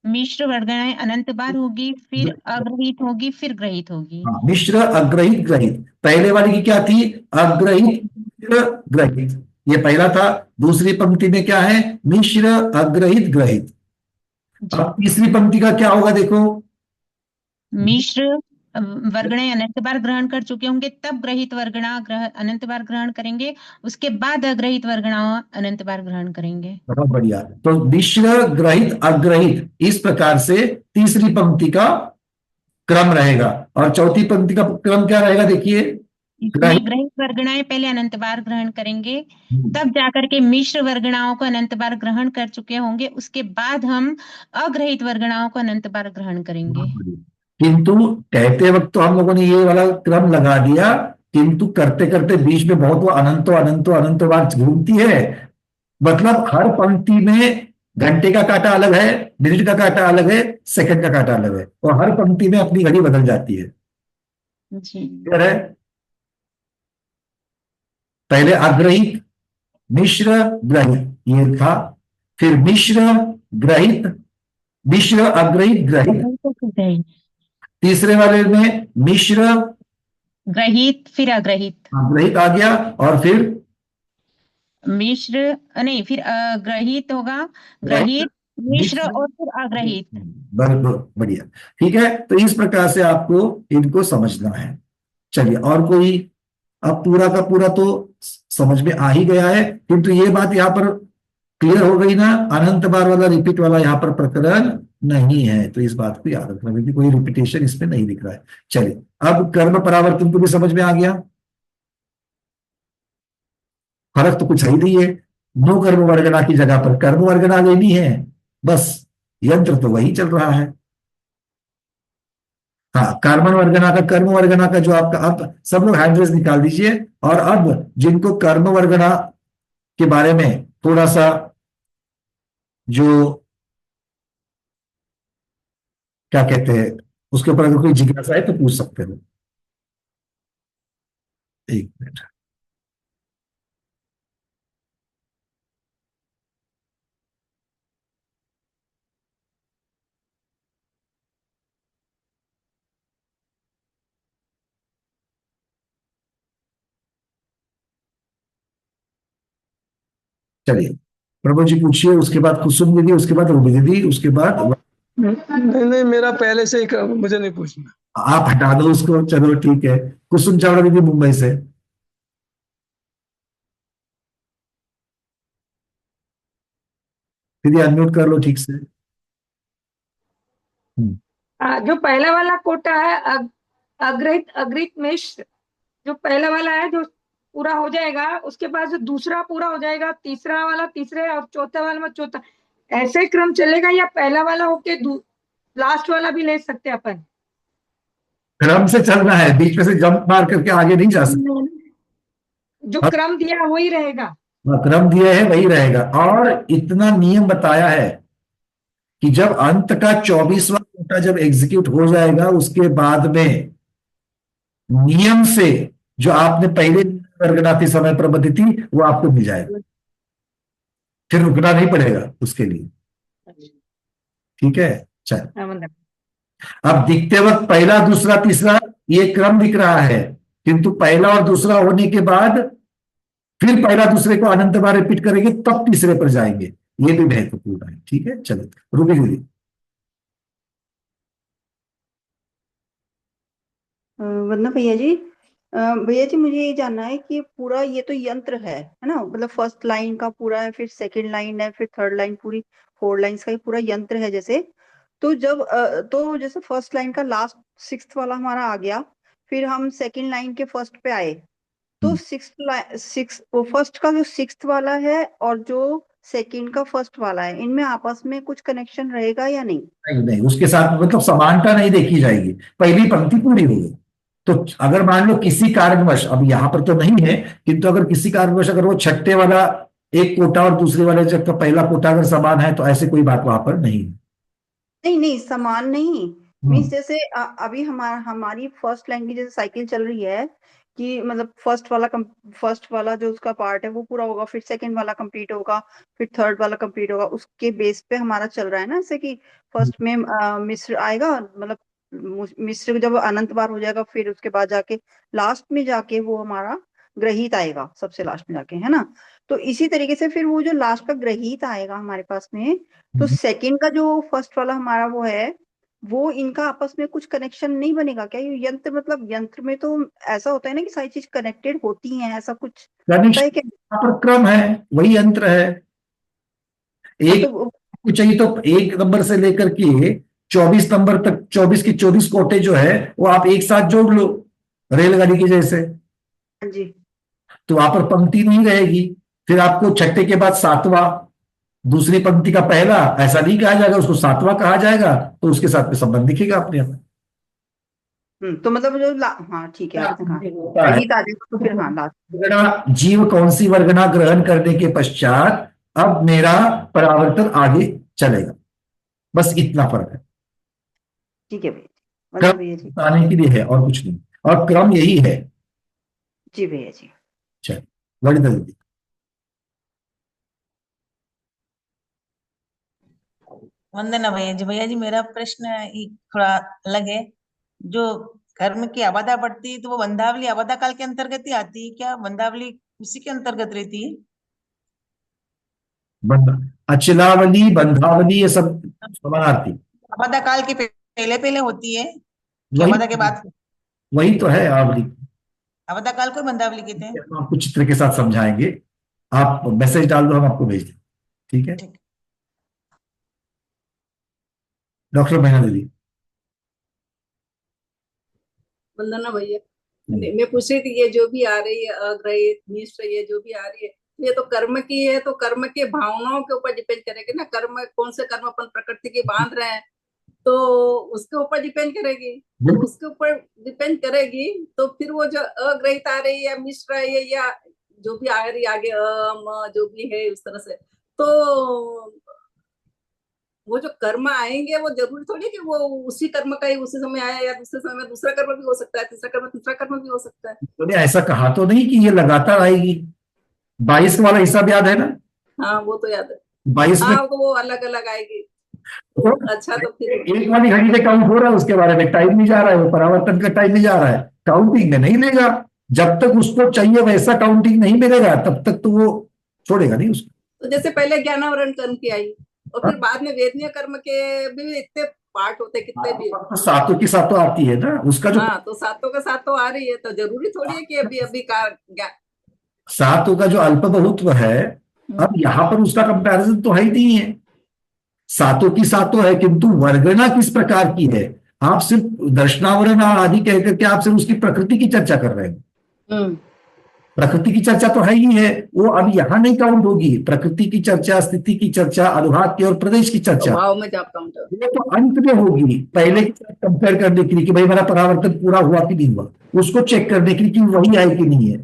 मिश्र वर्गनाएं अनंत बार होगी, फिर अग्रहित होगी, फिर ग्रहित होगी। हाँ, मिश्र अग्रहित ग्रहित। पहले वाली की क्या थी? अग्रहित मिश्र ग्रहित, ये पहला था। दूसरी पंक्ति में क्या है? मिश्र अग्रहित ग्रहित। जी। अब तीसरी पंक्ति का क्या होगा देखो, मिश्र वर्गणाएं अनंत बार ग्रहण कर चुके होंगे, तब ग्रहित वर्गणा अनंत बार ग्रहण करेंगे, उसके बाद अग्रहित वर्गणा अनंत बार ग्रहण करेंगे। बहुत बढ़िया। तो मिश्र ग्रहित अग्रहित, इस प्रकार से तीसरी पंक्ति का क्रम रहेगा। और चौथी पंक्ति का क्रम क्या रहेगा देखिए, ग्रहित। इसमें ग्रहित वर्गणाएं पहले अनंत बार ग्रहण करेंगे, तब जाकर के मिश्र वर्गणाओं को अनंत बार ग्रहण कर चुके होंगे, उसके बाद हम अग्रहित वर्गणाओं को अनंत बार ग्रहण करेंगे। किंतु कहते वक्त तो हम लोगों ने ये वाला क्रम लगा दिया, किंतु करते करते बीच में बहुत वो अनंतो अनंतो अनंतो बार घूमती है। मतलब हर पंक्ति में घंटे का कांटा अलग है, मिनट का कांटा अलग है, सेकंड का कांटा अलग है, और हर पंक्ति में अपनी घड़ी बदल जाती है। जी। क्लियर है? पहले अग्रहित मिश्र ग्रहित ये था, फिर मिश्र ग्रहित, मिश्र अग्रहित ग्रहित, ग्रहित तीसरे वाले में मिश्र ग्रहित, फिर अग्रहित। ग्रहित आ गया, और फिर मिश्र नहीं, फिर ग्रहित होगा, ग्रहित ग्रहित मिश्र मिश्र। और फिर अग्रहित। बहुत बढ़िया। ठीक है, तो इस प्रकार से आपको इनको समझना है। चलिए, और कोई? अब पूरा का पूरा तो समझ में आ ही गया है, किंतु ये बात यहाँ पर क्लियर हो गई ना, अनंत बार वाला रिपीट वाला यहाँ पर प्रकरण नहीं है, तो इस बात को याद रखना, क्योंकि कोई रिपीटेशन इसमें नहीं दिख रहा है। चलिए, अब कर्म परावर्तन को भी समझ में आ गया, फर्क तो कुछ है ही नहीं है। नो कर्म वर्गना की जगह पर कर्म वर्गना लेनी है, बस यंत्र तो वही चल रहा है। हाँ, कार्बन वर्गना का, कर्म वर्गना का जो आपका, अब सब लोग हैंड रेस निकाल दीजिए। और अब जिनको कर्म वर्गना के बारे में थोड़ा सा जो क्या कहते हैं उसके ऊपर अगर कोई जिज्ञासा है तो पूछ सकते हो। एक मिनट। चलिए, प्रभु जी पूछिए, उसके बाद कुसुम दीदी, उसके बाद रूबी दीदी, उसके बाद नहीं नहीं, मेरा पहले से ही मुझे नहीं पूछना। आप हटा दो उसको, चलो ठीक है। कुसुम चावला दीदी मुंबई से। दीदी अनम्यूट कर लो ठीक से। जो पहला वाला कोटा है अग्रहित अग्रहित मिश्र, जो पहला वाला है जो पूरा हो जाएगा, उसके बाद जो दूसरा पूरा हो जाएगा, तीसरा वाला तीसरे और चौथा वाला में चौथा, ऐसे क्रम चलेगा या पहला वाला होके लास्ट वाला भी ले सकते हैं अपन? क्रम से चलना है, बीच में से जंप मार करके आगे नहीं जा सकते। जो क्रम दिया है वही रहेगा। क्रम दिया है वही रहेगा, और इतना नियम बताया है कि जब अंत का 24वां कोटा जब एग्जीक्यूट हो जाएगा, उसके बाद में नियम से जो आपने पहले वर्गनाती समय पर बंधी थी वो आपको मिल जाएगा, फिर रुकना नहीं पड़ेगा उसके लिए। ठीक है, चल। अब दिखते वक्त पहला दूसरा तीसरा ये क्रम दिख रहा है, किंतु पहला और दूसरा होने के बाद फिर पहला दूसरे को अनंत बार रिपीट करेंगे, तब तीसरे पर जाएंगे। ये भी महत्वपूर्ण है। ठीक है, चलो रूबी दीदी। वंदना भैया जी, भैया जी मुझे ये जानना है कि पूरा ये तो यंत्र है ना, मतलब फर्स्ट लाइन का पूरा है, फिर सेकंड लाइन है, फिर थर्ड लाइन, पूरी 4 लाइंस का ही पूरा यंत्र है जैसे। तो जब तो जैसे फर्स्ट लाइन का लास्ट 6th वाला हमारा आ गया, फिर हम सेकंड लाइन के फर्स्ट पे आए, तो वो फर्स्ट का जो 6th वाला है और जो सेकंड का फर्स्ट वाला है, इनमें आपस में कुछ कनेक्शन रहेगा या नहीं? नहीं नहीं, उसके साथ मतलब समानता नहीं देखी जाएगी, पहली पंक्ति पूरी होगी। तो अगर मान लो किसी कारणवश, अब यहां पर तो नहीं है, किंतु अगर किसी कारणवश अगर वो छठे वाला एक कोटा और दूसरे वाले जब का पहला कोटा अगर समान है, तो ऐसे कोई बात वहां पर नहीं है। नहीं नहीं, समान नहीं मीन्स जैसे अभी हमारी फर्स्ट लाइन की जैसे साइकिल चल रही है कि मतलब फर्स्ट वाला जो उसका पार्ट है वो पूरा होगा, फिर सेकंड वाला कंप्लीट होगा, फिर थर्ड वाला कंप्लीट होगा, उसके बेस पे हमारा चल रहा है ना, जैसे कि फर्स्ट में मिस्र आएगा, मतलब मिस्र जब अनंत बार हो जाएगा, फिर उसके बाद जाके लास्ट में जाके वो हमारा ग्रहित आएगा, सबसे लास्ट में जाके, है ना। तो इसी तरीके से फिर वो जो लास्ट का ग्रहित आएगा हमारे पास में, तो सेकंड का जो फर्स्ट वाला हमारा वो है, वो इनका आपस में कुछ कनेक्शन नहीं बनेगा क्या? ये यंत्र, मतलब यंत्र में तो ऐसा होता है ना कि सारी चीज कनेक्टेड होती हैं, ऐसा कुछ होता है क्या? यहाँ पर क्रम है, वही यंत्र है। एक तो चाहिए तो 1 नंबर से लेकर के 24 नंबर तक 24 के 24 कोटे जो है वो आप एक साथ जोड़ लो, रेलगाड़ी के जैसे। हाँ जी। तो वहां पर पंक्ति नहीं रहेगी, फिर आपको छठे के बाद 7वां, दूसरी पंक्ति का पहला, ऐसा नहीं कहा जाएगा, उसको 7वां कहा जाएगा, तो उसके साथ में संबंध दिखेगा अपने आप। तो मतलब जो हाँ ठीक है, होता है ग्रहित आ जाएगा तो फिर हाँ लास्ट। वर्गना जीव कौन सी वर्गना ग्रहण करने के पश्चात अब मेरा परावर्तन आगे चलेगा, बस इतना फर्क है। ठीक है भैया, क्रम भैया जी। बताने के लिए है और कुछ नहीं, और क्रम यही है। जी भैया जी। चलिए वनिता दीदी। वंदना भैया जी। भैया जी मेरा प्रश्न थोड़ा अलग है। जो कर्म की आपदा पड़ती है तो वो बंधावली आपदा काल के अंतर्गत ही आती है क्या? बंधावली उसी के अंतर्गत रहती है? अचलावली, बंधावली, ये सब समानार्थी। आपदा काल के पहले पहले होती है, वही आपदा के बाद? वही तो है आवली। आपदा काल को बंधावली कहते हैं। हम आपको चित्र के साथ समझाएंगे, आप मैसेज डाल दो, हम आपको भेज दें। ठीक है, डॉक्टर महीना दीदी। वंदना भैया, मैं पूछ रही थी, ये जो भी आ रही है अग्रहित मिश्र, ये जो भी आ रही है, ये तो कर्म की है, तो कर्म के भावनाओं के ऊपर डिपेंड करेगी ना। कर्म कौन से कर्म अपन प्रकृति के बांध रहे हैं, तो उसके ऊपर डिपेंड करेगी। तो उसके ऊपर डिपेंड करेगी, तो फिर वो जो अग्रहित आ रही है, मिश्र है, या जो भी आ रही आगे जो भी है उस तरह से, तो वो जो कर्म आएंगे वो जरूरी थोड़ी कि वो उसी कर्म का ही उसी समय आया, या दूसरे समय में दूसरा कर्म भी हो सकता है, तीसरा कर्म भी हो सकता है। तो ऐसा कहा तो नहीं कि ये लगातार आएगी। 22 वाला हिसाब याद है ना? हाँ वो तो याद है। 22 में हाँ तो वो अलग अलग आएगी। तो अच्छा, तो फिर एक वाली घड़ी से काउंट हो रहा है, उसके बारे में टाइम नहीं जा रहा है, वो परावर्तन का टाइम नहीं जा रहा है, काउंटिंग में नहीं लेगा। जब तक उसको चाहिए वैसा काउंटिंग नहीं मिलेगा, तब तक तो वो छोड़ेगा नहीं उसको। तो जैसे पहले ज्ञानावरण कर्म की आई, और फिर बाद में वेदनीय कर्म के भी इतने पार्ट होते हैं, कितने भी। तो सातों की सातों आती है ना, उसका जो हाँ, तो सातों के साथ तो आ रही है, तो जरूरी थोड़ी है कि अभी अभी का सातों का जो अल्प बहुत्व है, अब यहाँ पर उसका कंपैरिजन तो है ही नहीं है। सातों की सातों है, किंतु वर्गना किस प्रकार की है, आप सिर्फ दर्शनावरण आदि कह करके आप सिर्फ उसकी प्रकृति की चर्चा कर रहे हैं। प्रकृति की चर्चा तो है ही है, वो अब यहां नहीं काउंट होगी। प्रकृति की चर्चा, स्थिति की चर्चा, अनुभाग की और प्रदेश की चर्चा भाव में जब काउंट हो। ये तो अंत में होगी, पहले के साथ कंपेयर करने के लिए कि भाई मेरा परावर्तन पूरा हुआ कि नहीं हुआ, उसको चेक करने के लिए कि वही आए कि नहीं है।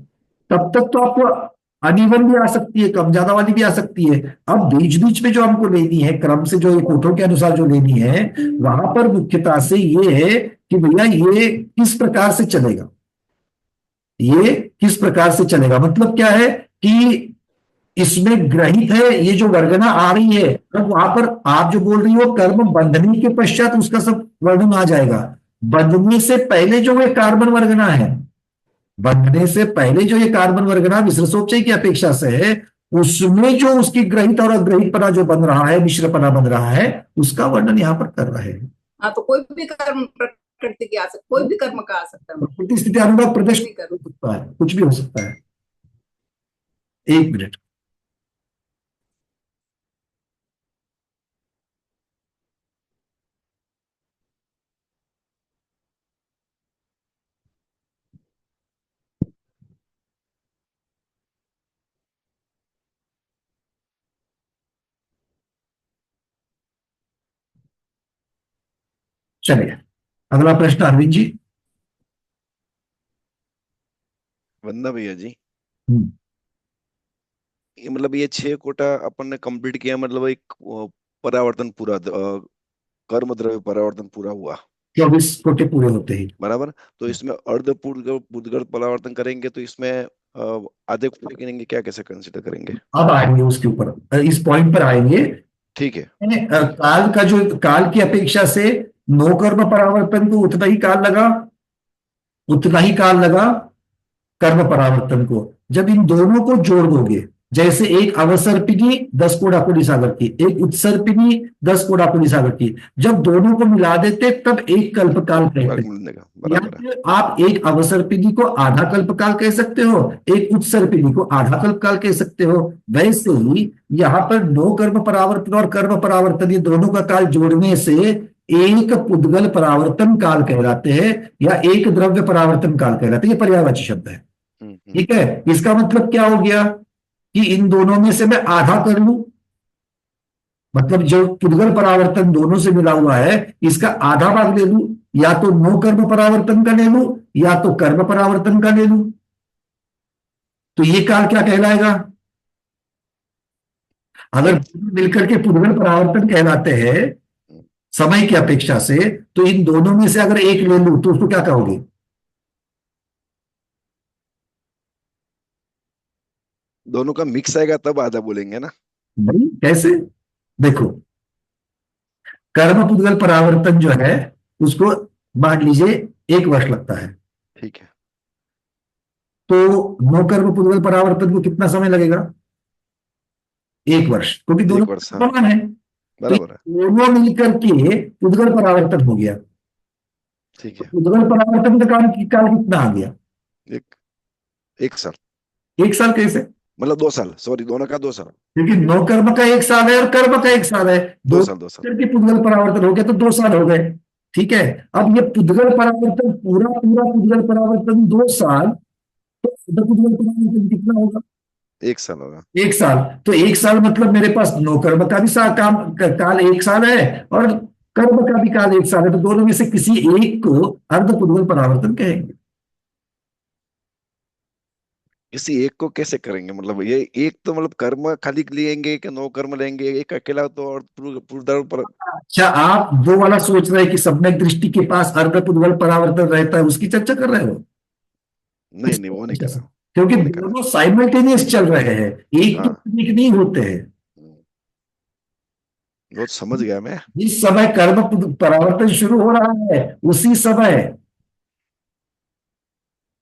तब तक तो आपको अनइवन भी आ सकती है, कम ज्यादा वाली भी आ सकती है। अब बीच बीच में जो हमको लेनी है, क्रम से जो कोठों के अनुसार जो लेनी है, वहां पर मुख्यता से ये है कि भैया ये किस प्रकार से चलेगा, ये किस प्रकार से चलेगा। मतलब क्या है कि इसमें ग्रहित है ये जो वर्गना आ रही है, अब वहां पर आप जो बोल रही हो कर्म बंधनी के पश्चात उसका सब वर्णन आ जाएगा। बंधने से पहले जो ये कार्बन वर्गना है, बंधने से पहले जो ये कार्बन वर्गना विसर्जोपचय की अपेक्षा से है, उसमें जो उसकी ग्रहित और अग्रहितपना जो बन रहा है, मिश्रपना बन रहा है, उसका वर्णन यहां पर कर रहे हैं। हाँ, तो कोई भी कर्म प्रकृति की आ सकता, कोई भी कर्म का आ सकता है। प्रकृति स्थिति अनुभाग प्रदेश भी कर्म। हो सकता है, कुछ भी हो सकता है। एक मिनट, चलिए अगला प्रश्न अरविंद जी। वंदना भैया जी, हम्म, ये मतलब ये 6 कोटा अपन ने कंप्लीट किया, मतलब एक परावर्तन पूरा कर्म द्रव्य परावर्तन पूरा हुआ, 24 कोटे पूरे होते ही। बराबर। तो इसमें अर्ध पूर्वगत परावर्तन करेंगे तो इसमें आधे कोटे गिनेंगे, क्या कैसे कंसिडर करेंगे? अब आएंगे उसके ऊपर, इस पॉइंट पर आएंगे। ठीक है। काल का जो काल की अपेक्षा से नो कर्म परावर्तन को उतना ही काल लगा, उतना ही काल लगा कर्म परावर्तन को। जब इन दोनों को जोड़ दोगे, जैसे एक अवसर्पिणी 10 कोडाकुली सागर की, एक उत्सर्पिणी 10 कोडाकुली सागर की, जब दोनों को मिला देते तब एक कल्पकाल कहते हैं। यहाँ पे आप एक अवसर्पिणी को आधा कल्पकाल कह सकते हो, एक उत्सर्पिणी को आधा कल्पकाल कह सकते हो। वैसे ही यहाँ पर नो कर्म परावर्तन और कर्म परावर्तन ये दोनों का काल जोड़ने से एक पुद्गल परावर्तन काल कहलाते हैं, या एक द्रव्य परावर्तन काल कहलाते हैं। ये पर्यायवाची शब्द है, ठीक है। इसका मतलब क्या हो गया कि इन दोनों में से मैं आधा कर लूं, मतलब जो पुद्गल परावर्तन दोनों से मिला हुआ है इसका आधा भाग ले लूं, या तो नो कर्म परावर्तन का ले लूं या तो कर्म परावर्तन का ले लूं, तो ये काल क्या कहलाएगा? अगर मिलकर के पुद्गल परावर्तन कहलाते हैं समय की अपेक्षा से, तो इन दोनों में से अगर एक ले लूं तो उसको क्या कहोगे? दोनों का मिक्स आएगा तब आधा बोलेंगे ना भाई। कैसे? देखो, कर्म पुद्गल परावर्तन जो है उसको मान लीजिए 1 वर्ष लगता है, ठीक है। तो नो कर्म पुद्गल परावर्तन को कितना समय लगेगा? 1 वर्ष, क्योंकि दोनों वर्ष, हाँ। समान है। बराबर है। दोनों मिलकर के पुद्गल परावर्तन हो गया, ठीक है। पुद्गल परावर्तन का काल कितना आ गया? एक साल। 1 साल कैसे? मतलब 2 साल, सॉरी, दोनों का 2 साल, क्योंकि नो कर्म का 1 साल है और कर्म का 1 साल है, 2 साल 2 साल करके पुद्गल परावर्तन हो गया तो 2 साल हो गए, ठीक है। अब ये पुद्गल परावर्तन पूरा पुद्गल परावर्तन 2 साल, तो पुद्गल परावर्तन कितना होगा? 1 साल होगा। 1 साल, तो 1 साल मतलब मेरे पास नो कर्म का भी काल 1 साल है और कर्म का भी काल 1 साल है, तो दोनों में से किसी एक को अर्ध पुद्गल परावर्तन कहेंगे। किसी एक को कैसे करेंगे? मतलब ये एक तो मतलब कर्म खाली लेंगे कि नो कर्म लेंगे, एक अकेला तो, और पर। अच्छा, आप दो वाला सोच रहे हैं कि सम्यक दृष्टि के पास अर्ध पुद्गल परावर्तन रहता है, उसकी चर्चा कर रहे हो? नहीं, वो नहीं कर रहा, क्योंकि दोनों साइमल्टेनियस चल रहे हैं, एक तो एक नहीं होते हैं। वो समझ गया मैं। जिस समय कर्म परावर्तन शुरू हो रहा है उसी समय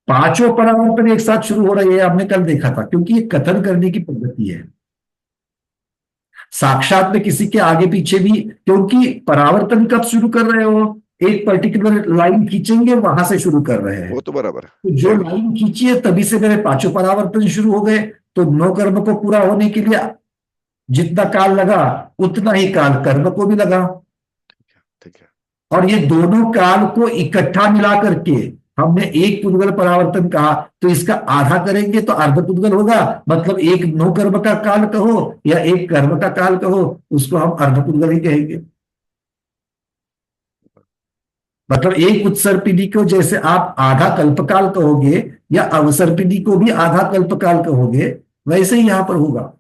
5 परावर्तन एक साथ शुरू हो रहे हैं, हमने कल देखा था, क्योंकि ये कथन करने की पद्धति है। साक्षात में किसी के आगे पीछे भी, क्योंकि परावर्तन कब शुरू कर रहे हो, एक पर्टिकुलर लाइन खींचेंगे वहां से शुरू कर रहे हैं। वो तो बराबर है। तो जो लाइन खींची है तभी से मेरे 5 परावर्तन शुरू हो गए। तो 9 कर्म को पूरा होने के लिए जितना काल लगा उतना ही काल कर्म को भी लगा। ठीक है। और ये दोनों काल को इकट्ठा मिला करके हमने एक पुद्गल परावर्तन कहा, तो इसका आधा करेंगे तो अर्ध पुद्गल होगा। मतलब एक 9 कर्म का काल कहो या एक कर्म का काल कहो, उसको हम अर्ध पुद्गल ही कहेंगे। मतलब एक उत्सर्पिणी को जैसे आप आधा कल्पकाल कहोगे या अवसर्पिणी को भी आधा कल्पकाल कहोगे, वैसे ही यहां पर होगा।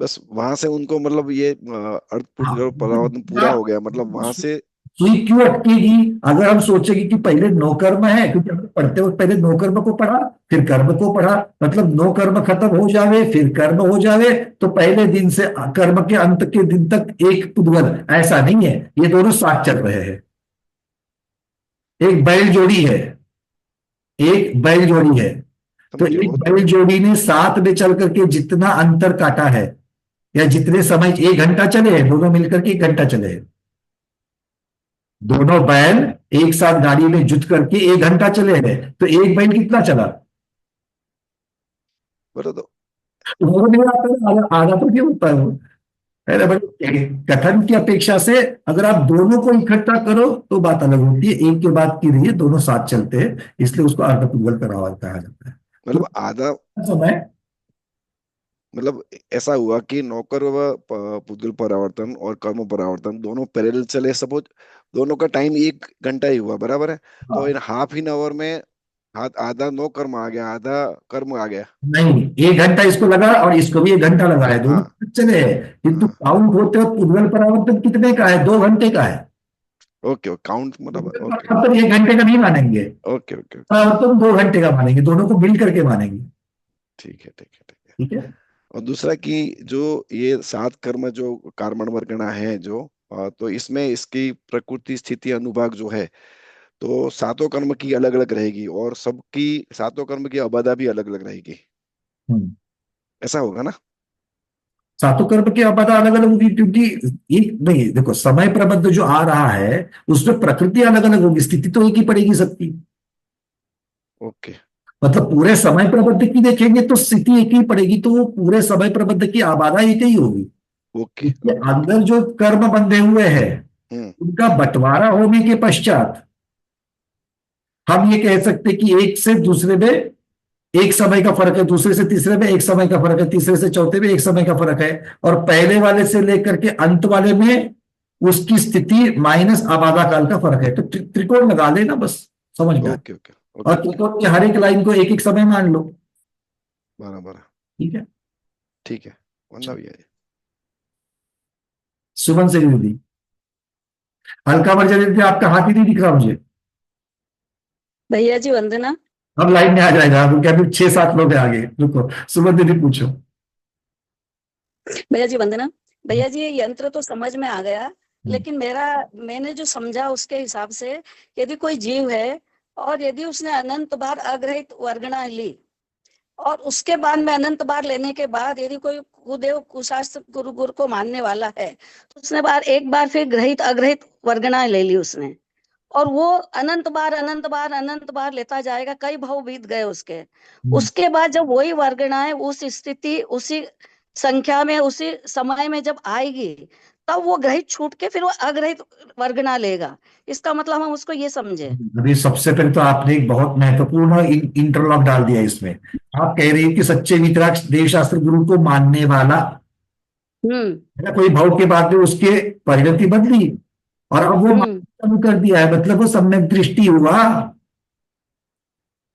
बस वहां से उनको मतलब ये अर्ध पुद्गल परावर्तन पूरा हो गया, मतलब वहां से सुई क्यों अटकेगी अगर हम सोचेंगे कि पहले 9 कर्म है, क्योंकि हमने पढ़ते वक्त पहले 9 कर्म को पढ़ा फिर कर्म को पढ़ा, मतलब 9 कर्म खत्म हो जावे फिर कर्म हो जावे, तो पहले दिन से कर्म के अंत के दिन तक एक पुद्गल, ऐसा नहीं है। ये दोनों साथ चल रहे हैं। एक बैल जोड़ी है, एक बैल जोड़ी है, तो समझिए एक वो बैल जोड़ी ने साथ में चल करके जितना अंतर काटा है या जितने समय 1 घंटा चले हैं, दोनों मिलकर के 1 घंटा चले हैं। दोनों बैल एक साथ गाड़ी में जुट करके 1 घंटा चले हैं, तो एक बैल कितना चला? बोलो तो वो नहीं आता है, आधा तो नहीं होता है वो, है ना भाई। कथन की अपेक्षा से अगर आप दोनों को इकट्ठा करो तो बात अलग होती है, एक के बाद की रही है, दोनों साथ चलते हैं, इसलिए उसको अर्धपुद्गल परावर्तन कहा जाता है। मतलब आधा समय मतलब ऐसा हुआ कि नौकर व पुद्गल परावर्तन और कर्म परावर्तन दोनों पैरेलल चले, सपोज दोनों का टाइम 1 घंटा ही हुआ, बराबर है। तो इन हाफ इन आवर में आधा 9 कर्म आ गया, आधा कर्म आ गया। नहीं, 1 घंटा इसको लगा और इसको भी 1 घंटा लगा है, दोनों हाँ। चले हैं, किंतु हाँ। काउंट होते वक्त पुद्गल परावर्तन कितने का है? 2 घंटे का है। ओके, काउंट मतलब ओके परावर्तन 1 घंटे का नहीं मानेंगे, ओके ओके परावर्तन 2 घंटे का मानेंगे, दोनों को मिल करके मानेंगे। ठीक है ठीक है ठीक है। ठीक है। और दूसरा कि जो ये 7 कर्म जो कर्मण वर्गणा है जो तो इसमें इसकी प्रकृति स्थिति अनुभाग जो है, तो 7 कर्म की अलग अलग रहेगी और सबकी 7 कर्म की अबाधा भी अलग अलग रहेगी, ऐसा होगा ना? 7 कर्म की आपदा अलग अलग होगी, क्योंकि एक नहीं, देखो समय प्रबंध जो आ रहा है उसमें प्रकृति अलग अलग होगी, स्थिति तो एक ही पड़ेगी सबकी। ओके। मतलब पूरे समय प्रबंध की देखेंगे तो स्थिति एक ही पड़ेगी, तो वो पूरे समय प्रबंध की आबादा एक ही होगी। ओके इसके अंदर जो कर्म बंधे हुए हैं उनका बंटवारा होने के पश्चात हम ये कह सकते कि एक से दूसरे में एक समय का फर्क है, दूसरे से तीसरे में एक समय का फर्क है, तीसरे से चौथे में एक समय का फर्क है, और पहले वाले से लेकर के अंत वाले में उसकी स्थिति माइनस आबादा काल का फर्क है। तो त्रिकोण लगा लेना, बस समझ में। ओके ओके और त्रिकोण की हर एक लाइन को एक एक समय मान लो। बराबर। ठीक है, ठीक है। वंदना भैया जी। सुमन से दीदी, हल्का वर्जन दीदी, आपका हाथ ही नहीं दिख रहा मुझे। भैया जी वंदना। अब लाइन में आ जाएगा, क्योंकि अभी 6-7 लोग हैं आगे। रुको, सुमन दीदी पूछो। भैया जी वंदना। भैया जी ये यंत्र तो समझ में आ गया, लेकिन मैंने जो समझा उसके हिसाब से, यदि कोई जीव है और यदि उसने अनंत बार अग्रहित वर्गणा ली और उसके बाद में अनंत बार लेने के बाद यदि कोई कुदेव कुशास्त्र गुरु को मानने वाला है तो उसने एक बार फिर ग्रहित अग्रहित वर्गणा ले ली उसने, और वो अनंत बार लेता जाएगा, कई भाव बीत गए उसके बाद जब वही वर्गणाएं उस स्थिति उसी संख्या में उसी समय में जब आएगी तब वो ग्रहित छूट के फिर वो अग्रहित वर्गणा लेगा। इसका मतलब हम उसको ये समझे। अभी सबसे पहले तो आपने एक बहुत महत्वपूर्ण इंटरलॉक डाल दिया इसमें। आप कह रही हैं कि सच्चे वितराग देवशास्त्र गुरु को मानने वाला है ना, कोई भाव के बाद में उसके परिणति बदली और अब वो शुरू कर दिया है, मतलब वो सम्यक दृष्टि हुआ।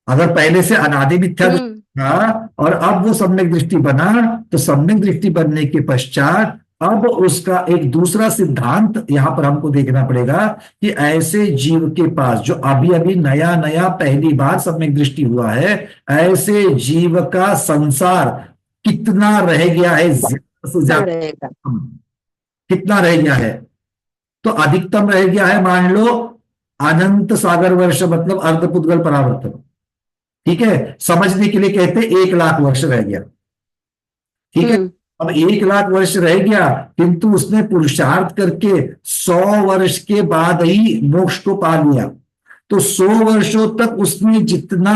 अगर पहले से अनादि मिथ्या था और अब वो सम्यक दृष्टि बना, तो सम्यक दृष्टि बनने के पश्चात अब उसका एक दूसरा सिद्धांत यहां पर हमको देखना पड़ेगा कि ऐसे जीव के पास जो अभी अभी नया नया पहली बार सम्यक दृष्टि हुआ है, ऐसे जीव का संसार कितना रह गया है, ज्यादा से ज्यादा कितना रह गया है? तो अधिकतम रह गया है, मान लो अनंत सागर वर्ष, मतलब अर्धपुद्गल परावर्तन। ठीक है, समझने के लिए कहते 1 लाख वर्ष रह गया। ठीक है, अब 1 लाख वर्ष रह गया, किंतु उसने पुरुषार्थ करके 100 वर्ष के बाद ही मोक्ष को पा लिया। तो 100 वर्षों तक उसने जितना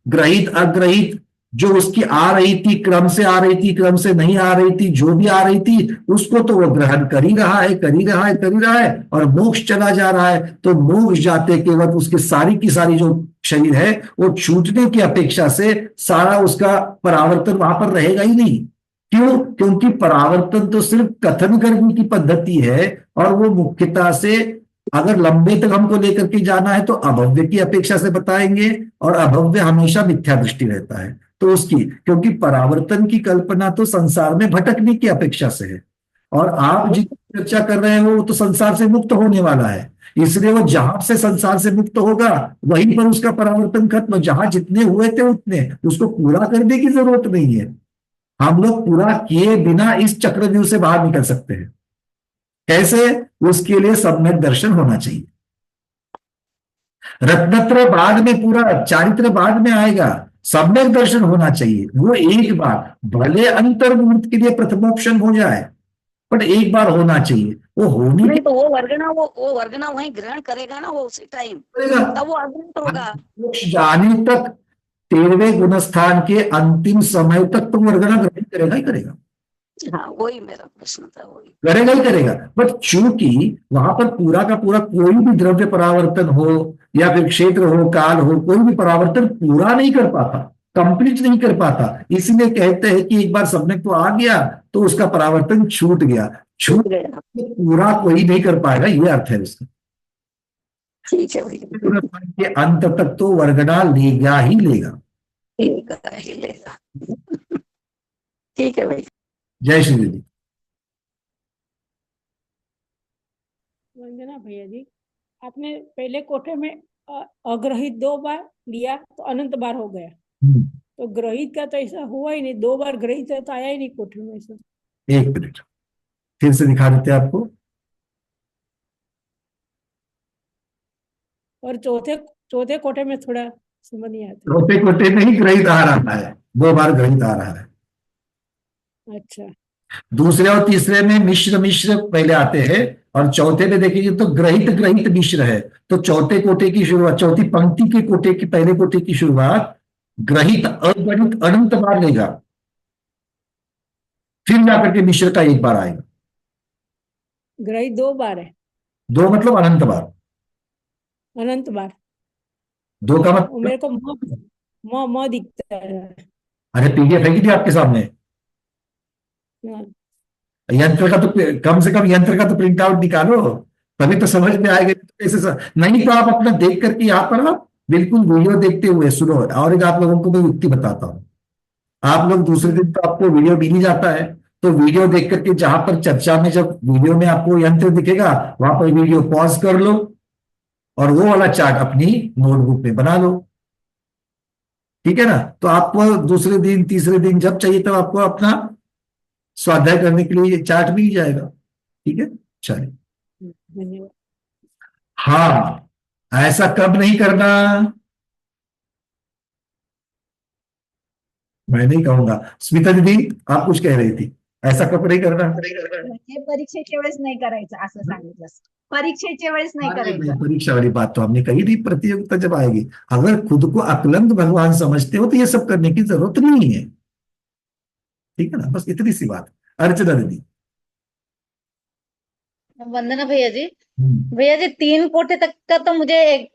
ग्रहित अग्रहित जो उसकी आ रही थी, क्रम से आ रही थी, क्रम से नहीं आ रही थी, जो भी आ रही थी उसको तो वो ग्रहण कर ही रहा है, कर ही रहा है, कर ही रहा है, और मोक्ष चला जा रहा है। तो मोक्ष जाते के वक्त उसकी सारी की सारी जो शरीर है वो छूटने की अपेक्षा से सारा उसका परावर्तन वहां पर रहेगा ही नहीं। क्यों? क्योंकि परावर्तन तो सिर्फ कथन करने की पद्धति है, और वो मुख्यतः से अगर लंबे तक हमको लेकर के जाना है तो अभव्य की अपेक्षा से बताएंगे, और अभव्य हमेशा मिथ्या दृष्टि रहता है तो उसकी, क्योंकि परावर्तन की कल्पना तो संसार में भटकने की अपेक्षा से है, और आप जितनी चर्चा कर रहे हो वो तो संसार से मुक्त होने वाला है। इसलिए वो जहां से संसार से मुक्त होगा वहीं पर उसका परावर्तन खत्म। जहां जितने हुए थे उतने, उसको पूरा करने की जरूरत नहीं है। हम लोग पूरा किए बिना इस चक्रव्यूह से बाहर निकल सकते हैं। कैसे? उसके लिए सम्यक दर्शन होना चाहिए। रत्नत्र बाद में, पूरा चारित्र बाद में आएगा, सम्यक दर्शन होना चाहिए। वो एक बार, भले अंतर्मुहूर्त के लिए प्रथमोपशन हो जाए, बट एक बार होना चाहिए। वो होने नहीं तो वो वर्गना वहीं ग्रहण करेगा ना, वो उसी टाइम तब वो अग्रहित होगा। मोक्ष जाने तक 13वें गुणस्थान के अंतिम समय तक तो वर्गना ग्रहण करेगा ही करेगा। हाँ, वही मेरा प्रश्न था, वही करेगा ही करेगा। बट चूंकि वहां पर पूरा का पूरा कोई भी द्रव्य परावर्तन हो या फिर क्षेत्र हो, काल हो, कोई भी परावर्तन पूरा नहीं कर पाता, कंप्लीट नहीं कर पाता, इसलिए कहते हैं कि एक बार सम्यक तो आ गया तो उसका परावर्तन छूट गया। छूट गया पूरा कोई नहीं कर पाएगा, ये अर्थ है उसका। ठीक है भैया, के अंत तक तो वर्गना लेगा ही लेगा। ठीक है भाई। जय श्री दीदी। वंदना भैया जी, आपने पहले कोठे में अग्रहित 2 बार लिया तो अनंत बार हो गया, तो ग्रहित का तो ऐसा हुआ ही नहीं, 2 बार ग्रहित तो आया ही नहीं कोठे में ऐसा। 1 मिनट फिर से दिखा देते हैं आपको। और चौथे कोठे में थोड़ा समझ नहीं आता। चौथे कोठे में ही ग्रहित आ रहा है, 2 बार ग्रहित आ रहा है। अच्छा, दूसरे और तीसरे में मिश्र पहले आते हैं, और चौथे में देखिए तो ग्रहित मिश्र है। तो चौथे कोठे की शुरुआत, चौथी पंक्ति के कोठे की, पहले कोठे की शुरुआत ग्रहित अगणित अनंत बार लेगा, फिर जाकर के मिश्र का 1 बार आएगा। ग्रहित 2 बार है, 2 मतलब अनंत बार, अनंत बार। 2 का मतलब मेरे को म दिखता है। अरे पीडीएफ है कि नहीं आपके सामने? यंत्र का तो कम से कम यंत्र का तो प्रिंट आउट निकालो, तभी तो समझ में आएगा। ऐसे नहीं तो आप अपना देख करके यहाँ पर आप बिल्कुल वीडियो देखते हुए सुनो। और एक आप लोगों को मैं युक्ति बताता हूँ, आप लोग दूसरे दिन तो आपको वीडियो मिल ही जाता है, तो वीडियो देख करके जहां पर चर्चा में, जब वीडियो में आपको यंत्र दिखेगा वहां पर वीडियो पॉज कर लो और वो वाला चार्ट अपनी नोटबुक में बना लो, ठीक है ना? तो आपको दूसरे दिन तीसरे दिन जब चाहिए तब आपको अपना स्वाध्याय करने के लिए चार्ट मिल जाएगा, ठीक है? चलिए। हाँ, ऐसा कब नहीं करना, मैं नहीं कहूंगा। स्मिता दीदी आप कुछ कह रही थी, ऐसा कब नहीं करना? म्हणजे परीक्षेच्या वेळेस नाही करायचं असं सांगितलं। परीक्षेच्या वेळेस नहीं करायचं। परीक्षा वाली बात तो हमने कही थी, प्रतियोगिता जब आएगी, अगर खुद को अकलंक भगवान समझते हो तो ये सब करने की जरूरत नहीं है, ठीक है ना? बस इतनी सी बात। अर्चना दीदी। वंदना भैया जी 3 कोठे तक का तो मुझे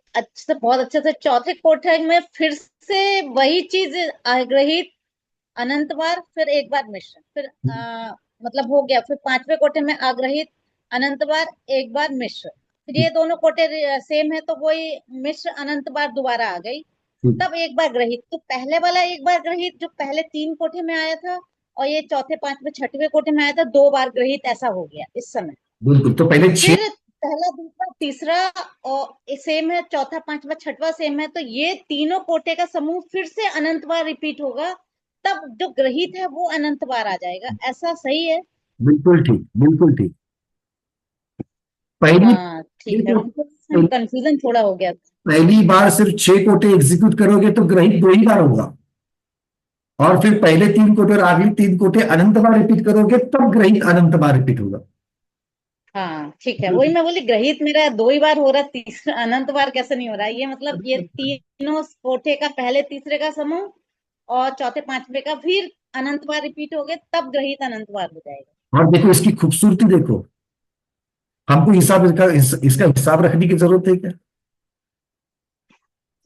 बहुत अच्छे से, चौथे कोठे में फिर से वही चीज ग्रहित अनंत बार, फिर 1 बार मिश्र, फिर मतलब हो गया। फिर 5वें कोठे में आग्रहित अनंत बार, 1 बार मिश्र, फिर ये दोनों कोठे सेम है तो वही मिश्र अनंत बार दोबारा आ गई, तब 1 बार ग्रहित। तो पहले वाला 1 बार ग्रहित जो पहले 3 कोठे में आया था, और ये चौथे 5वें 6वें कोठे में आया था 2 बार ग्रहित, ऐसा हो गया इस समय। बिल्कुल। तो पहले फिर पहला दूसरा तीसरा और सेम है, चौथा 5वां 6वां सेम है, तो ये तीनों कोठे का समूह फिर से अनंत बार रिपीट होगा, तब जो ग्रहित है वो अनंत बार आ जाएगा। ऐसा सही है? बिल्कुल ठीक, बिल्कुल ठीक। पहली ठीक है, कंफ्यूजन थोड़ा हो गया। पहली बार सिर्फ 6 कोठे एग्जीक्यूट करोगे तो ग्रहित 2 ही बार होगा, और फिर पहले 3 कोटे और आखिरी 3 कोटे अनंत बार रिपीट करोगे, तब ग्रहित अनंत बार रिपीट होगा। हाँ ठीक है, वही मैं बोली ग्रहित मेरा 2 ही बार हो रहा है, तीसरा अनंत बार कैसे नहीं हो रहा है? ये मतलब ये तीनों कोठे का पहले तीसरे का समूह और चौथे पांचवे का फिर अनंत बार रिपीट हो गए, तब ग्रहित अनंत बार हो जाएगा। और देखो इसकी खूबसूरती देखो, हमको हिसाब इसका हिसाब रखने की जरूरत है क्या?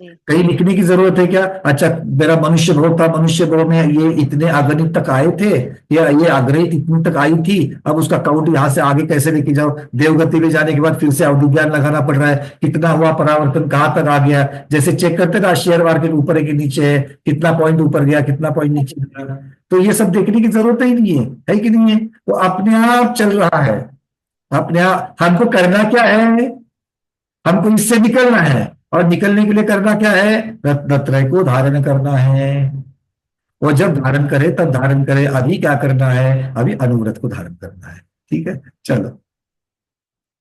कहीं लिखने की जरूरत है क्या? अच्छा मेरा मनुष्य भाव था, मनुष्य भाव में ये इतने अगणित तक आए थे, या ये अग्रहित इतने तक आई थी, अब उसका काउंट यहां से आगे कैसे लेके जाओ? देवगति में जाने के बाद फिर से अवधि ज्ञान लगाना पड़ रहा है, कितना हुआ परावर्तन, कहाँ तक आ गया, जैसे चेक करते ना शेयर मार्केट ऊपर है कि नीचे है, कितना पॉइंट ऊपर गया, कितना पॉइंट नीचे गया, तो ये सब देखने की जरूरत ही नहीं है कि नहीं है? वो अपने आप चल रहा है, अपने आप। हमको करना क्या है? हमको इससे निकलना है, और निकलने के लिए करना क्या है? रत्नत्रय को धारण करना है। और जब धारण करे तब धारण करे, अभी क्या करना है? अभी अनुव्रत को धारण करना है। ठीक है, चलो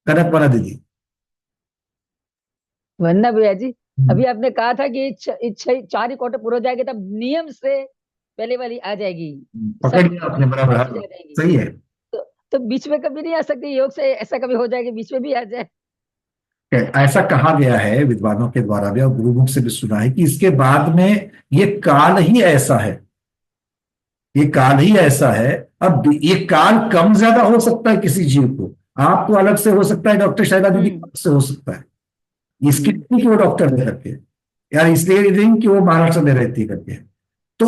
कनकमला दीदी। वंदना भैया जी, अभी आपने कहा था कि 4 ही कोटे पूरे हो जाएंगे तब नियम से पहले वाली आ जाएगी, पकड़ लिया आपने बराबर, सही है। तो बीच में कभी नहीं आ सकती? योग से ऐसा कभी हो जाएगा बीच में भी आ जाए? ऐसा कहा गया है विद्वानों के द्वारा भी और गुरुमुख से भी सुना है कि इसके बाद में ये काल ही ऐसा है, ये काल ही ऐसा है। अब ये काल कम ज्यादा हो सकता है किसी जीव को, आपको अलग से हो सकता है, डॉक्टर शैला दीदी अलग से हो सकता है। इसके नहीं कि वो डॉक्टर में करके, यार इसलिए नहीं कि वो महाराष्ट्र में रहती करके, तो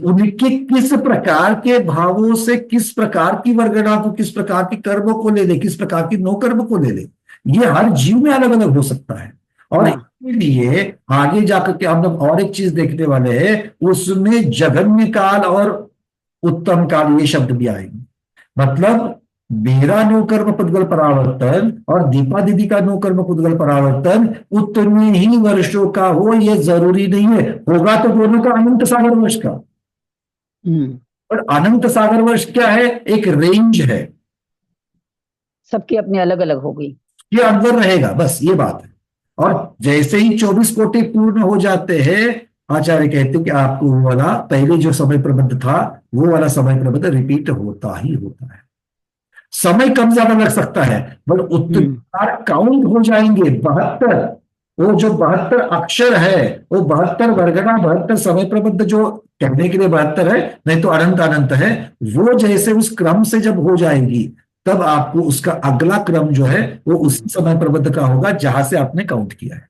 उनके किस प्रकार के भावों से किस प्रकार की वर्गणा को, किस प्रकार की कर्मों को ले ले, किस प्रकार की नो कर्म को ले ले, ये हर जीव में अलग अलग हो सकता है। और इसलिए आगे जाकर के हम लोग और एक चीज देखने वाले हैं, उसमें जघन्य काल और उत्तम काल ये शब्द भी आएंगे। मतलब मेरा नो कर्म पुद्गल परावर्तन और दीपा दीदी का नो कर्म पुद्गल परावर्तन उतने ही वर्षों का हो ये जरूरी नहीं है, होगा तो दोनों का अनंत सागर वर्ष का। और अनंत सागर वर्ष क्या है? एक रेंज है, सबकी अपनी अलग अलग होगी, ये अंदर रहेगा, बस ये बात है। और जैसे ही 24 कोटि पूर्ण हो जाते हैं, आचार्य कहते हैं कि आपको वो वाला पहले जो समय प्रबंध था वो वाला समय प्रबंध रिपीट होता ही होता है। समय कम ज्यादा लग सकता है, बट उत्तर काउंट हो जाएंगे 72, वो जो 72 अक्षर है, वो 72 वर्गना, 72 समय प्रबंध जो कहने के लिए 72 है, नहीं तो अनंत अनंत है, वो जैसे उस क्रम से जब हो जाएगी तब आपको उसका अगला क्रम जो है वो उसी समय प्रबंध का होगा जहां से आपने काउंट किया है।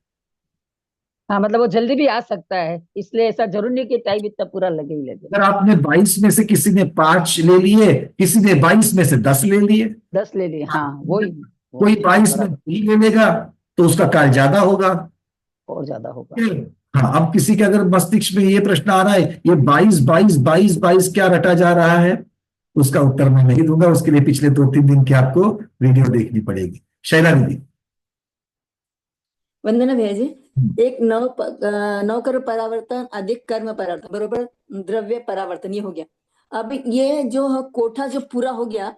हाँ, मतलब वो जल्दी भी आ सकता है, इसलिए ऐसा जरूरी नहीं कि टाइम इतना पूरा लगे ही लगे। अगर आपने 22 में से किसी ने 5 ले लिए, किसी ने 22 में से 10 ले लिए, 10 ले लिए, हाँ वही, कोई 22 में 3 ले लेगा तो उसका काल ज्यादा होगा, और ज्यादा होगा। हाँ, अब किसी के अगर मस्तिष्क में ये प्रश्न आ रहा है ये 22 क्या रटा जा रहा है, उसका उत्तर मैं नहीं दूंगा, उसके लिए पिछले 2-3 दिन की आपको वीडियो देखनी पड़ेगी। शैला दीदी। वंदना भैया जी, एक नौ कर्म परावर्तन अधिक कर्म परावर्तन बरोबर द्रव्य परावर्तन, ये हो गया। अब ये जो कोठा जो पूरा हो गया,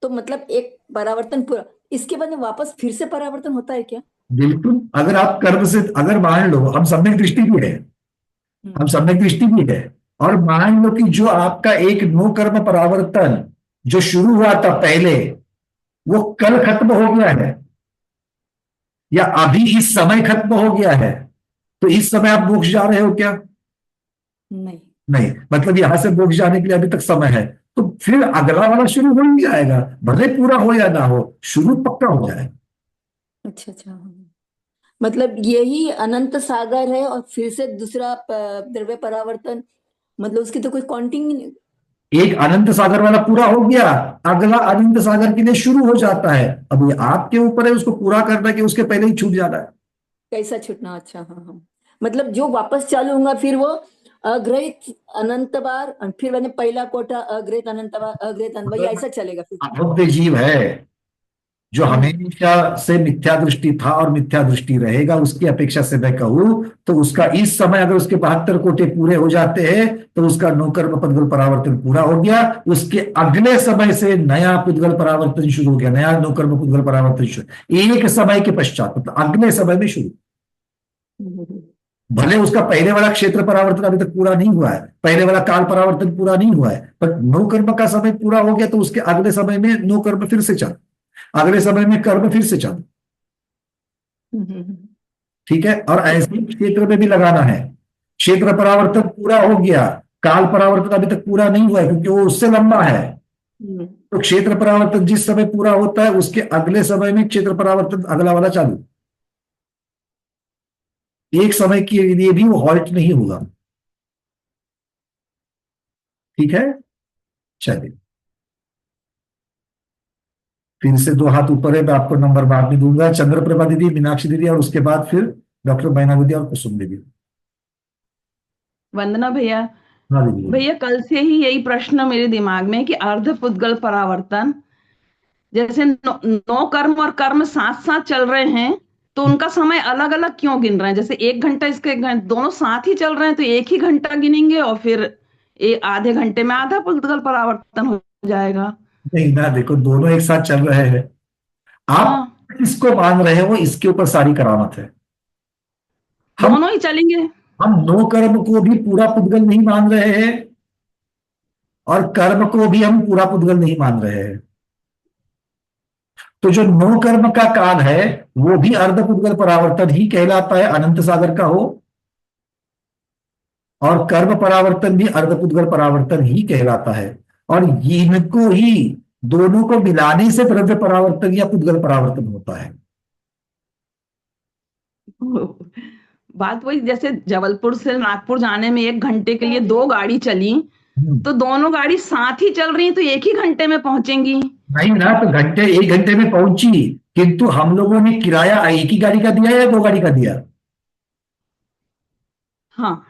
तो मतलब एक परावर्तन पूरा, इसके बाद में वापस फिर से परावर्तन होता है क्या? बिल्कुल, अगर आप कर्म से, अगर मान लो हम सम्यक दृष्टि भी है, हम सम्यक दृष्टि भी है, और मान लो कि जो आपका एक नो कर्म परावर्तन जो शुरू हुआ था पहले, वो कल खत्म हो गया है या अभी इस समय खत्म हो गया है, तो इस समय आप मोक्ष जा रहे हो क्या? नहीं, मतलब यहां से मोक्ष जाने के लिए अभी तक समय है, तो फिर अगला वाला शुरू हो ही जाएगा, भले पूरा हो या ना हो, शुरू पक्का हो जाएगा। अच्छा, मतलब यही अनंत सागर है और फिर से दूसरा द्रव्य परावर्तन, मतलब उसकी तो कोई काउंटिंग नहीं। एक अनंत सागर वाला पूरा हो गया, अगला अनंत सागर के लिए शुरू हो जाता है, अब ये आपके ऊपर है उसको पूरा करना कि उसके पहले ही छूट जाना है। कैसा छूटना? अच्छा, हाँ, मतलब जो वापस चालू होगा फिर वो अग्रहित अनंत बार, और फिर मैंने पहला कोटा अग्रहित अनंत बार, अग्रहित अनंत बार, ऐसा चलेगा फिर। अभुक्त जीव है जो हमेशा से मिथ्या दृष्टि था और मिथ्या दृष्टि रहेगा, उसकी अपेक्षा से मैं कहूं तो उसका इस समय अगर उसके 72 कोटे पूरे हो जाते हैं तो उसका नो कर्म पुद्गल परावर्तन पूरा हो गया, उसके अगले समय से नया पुद्गल परावर्तन शुरू हो गया, नया नो कर्म पुद्गल परावर्तन शुरू, एक समय के पश्चात, मतलब अगले समय में शुरू। भले उसका पहले वाला क्षेत्र परावर्तन अभी तक पूरा नहीं हुआ है, पहले वाला काल परावर्तन पूरा नहीं हुआ है, पर नो कर्म का समय पूरा हो गया तो उसके अगले समय में नो कर्म फिर से चल, अगले समय में कर्म फिर से चल। ठीक है, और ऐसे ही क्षेत्र में भी लगाना है। क्षेत्र परावर्तन पूरा हो गया, काल परावर्तन अभी तक पूरा नहीं हुआ है क्योंकि वो उससे लंबा है। तो क्षेत्र परावर्तन जिस समय पूरा होता है उसके अगले समय में क्षेत्र परावर्तन अगला वाला चालू। एक समय के लिए भी वो हॉल्ट नहीं होगा। ठीक है, चलिए फिर से 2 हाथ ऊपर है, मैं आपको नंबर बाद में दूंगा। चंद्रप्रभा दीदी, मीनाक्षी दीदी और उसके बाद फिर डॉक्टर मैना दीदी और कुसुम दीदी। वंदना भैया। हाँ दीदी। भैया कल से ही यही प्रश्न मेरे दिमाग में कि अर्ध पुद्गल परावर्तन, जैसे नौ कर्म और कर्म साथ साथ चल रहे हैं तो उनका समय अलग अलग क्यों गिन रहे हैं? जैसे 1 घंटा इसके दोनों साथ ही चल रहे हैं तो 1 ही घंटा गिनेंगे और फिर आधे घंटे में आधा पुद्गल परावर्तन हो जाएगा। नहीं ना, देखो दोनों एक साथ चल रहे हैं, आप किसको मान रहे हो इसके ऊपर सारी करामत है। दोनों ही चलेंगे। हम नो कर्म को भी पूरा पुद्गल नहीं मान रहे हैं और कर्म को भी हम पूरा पुद्गल नहीं मान रहे हैं। तो जो नो कर्म का काल है वो भी अर्ध पुद्गल परावर्तन ही कहलाता है, अनंत सागर का हो, और कर्म परावर्तन भी अर्ध पुद्गल परावर्तन ही कहलाता है। और इनको ही दोनों को मिलाने से द्रव्य परावर्तन या पुद्गल परावर्तन होता है। बात वही, जैसे जबलपुर से नागपुर जाने में 1 घंटे के लिए 2 गाड़ी चली तो दोनों गाड़ी साथ ही चल रही तो 1 ही घंटे में पहुंचेंगी। नहीं ना, तो 1 घंटे में पहुंची, किंतु हम लोगों ने किराया एक ही गाड़ी का दिया या 2 गाड़ी का दिया? हाँ,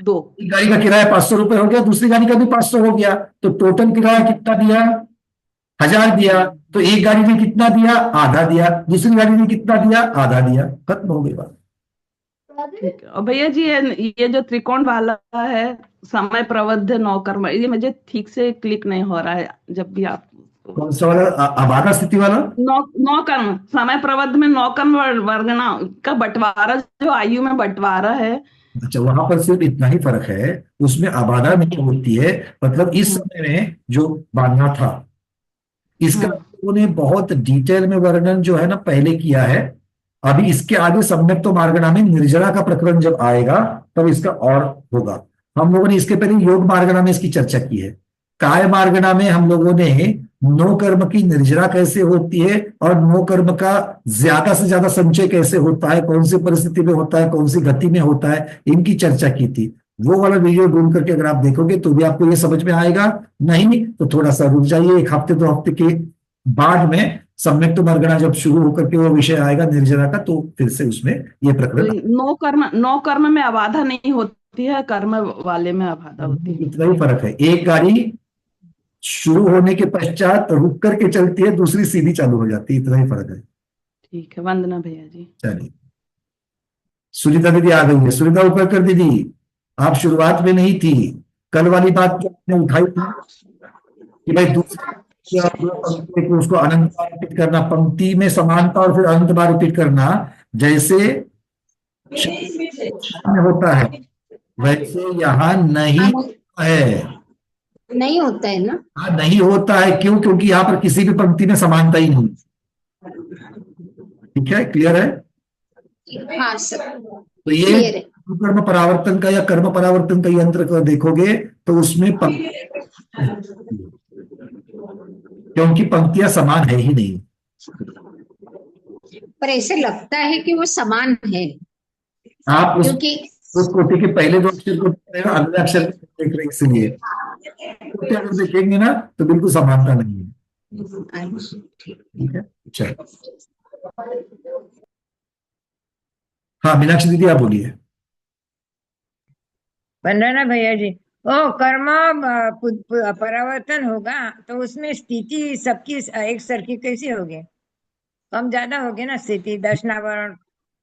2। एक गाड़ी का किराया 500 रुपए हो गया, दूसरी गाड़ी का भी 500 हो गया, तो टोटल किराया कितना दिया? 1000 दिया। तो एक गाड़ी में कितना दिया? आधा दिया। दूसरी गाड़ी में कितना दिया? आधा दिया। खत्म हो गई बात। और भैया जी ये जो त्रिकोण वाला है समय प्रबद्ध नौकर्म, ये मुझे ठीक से क्लिक नहीं हो रहा है। जब भी आप कौन सा वाला? अबाधा स्थिति वाला? नौकर्म समय प्रबद्ध में नौकर्म वर्गना का बंटवारा, जो आयु में बंटवारा है। अच्छा, वहां पर सिर्फ इतना ही फर्क है, उसमें अबाधा नहीं होती है, मतलब इस समय में जो बांधना था इसका उन्होंने बहुत डिटेल में वर्णन जो है ना पहले किया है। अभी इसके आगे सम्यक तो मार्गणा में निर्जरा का प्रकरण जब आएगा तब इसका और होगा। हम लोगों ने इसके पहले योग मार्गणा में इसकी चर्चा की है। काय मार्गणा में हम लोगों ने नो कर्म की निर्जरा कैसे होती है और नो कर्म का ज्यादा से ज्यादा संचय कैसे होता है, कौन सी परिस्थिति में होता है, कौन सी गति में होता है, इनकी चर्चा की थी। वो वाला वीडियो ढूंढ करके अगर आप देखोगे तो भी आपको ये समझ में आएगा। नहीं तो थोड़ा सा रुक जाइए, 1 हफ्ते 2 हफ्ते के बाद में सम्यक तो मार्गणा जब शुरू होकर के वो विषय आएगा निर्जरा का, तो फिर से उसमें ये प्रकरण। नो कर्म में अबाधा नहीं होती है, कर्म वाले में अबाधा होती है। इतना ही फर्क है। एक गाड़ी शुरू होने के पश्चात रुक करके चलती है, दूसरी सीधी चालू हो जाती है, इतना ही फर्क है। ठीक है, वंदना भैया जी। चलिए, सुनीता दीदी आ गई है। सुनीता ऊपर कर दीदी, आप शुरुआत में नहीं थी। कल वाली बात जो आपने उठाई थी कि भाई दूसरी को उसको अनंत बार रिपीट करना, पंक्ति में समानता और फिर अनंत बार रिपीट करना, जैसे होता है वैसे यहाँ नहीं है। नहीं होता है ना? हाँ, नहीं होता है। क्यों? क्योंकि यहाँ पर किसी भी पंक्ति में समानता ही नहीं। ठीक है, क्लियर है? हाँ सर। तो ये कर्म परावर्तन का या कर्म परावर्तन का यंत्र को देखोगे तो उसमें क्योंकि पंक्तियां समान है ही नहीं। पर ऐसे लगता है कि वो समान है। आप क्योंकि उस कोटि के पहले 2 अक्षर को अगले अक्षर देख रहे, इसलिए अगर देखेंगे ना तो बिल्कुल समानता नहीं है। ठीक है, चलो। हाँ मीनाक्षी दीदी आप बोलिए। वंदना भैया जी, कर्म परावर्तन होगा तो उसमें स्थिति सबकी एक सरखी कैसी होगी? कम ज्यादा होगी ना स्थिति, दशनावरण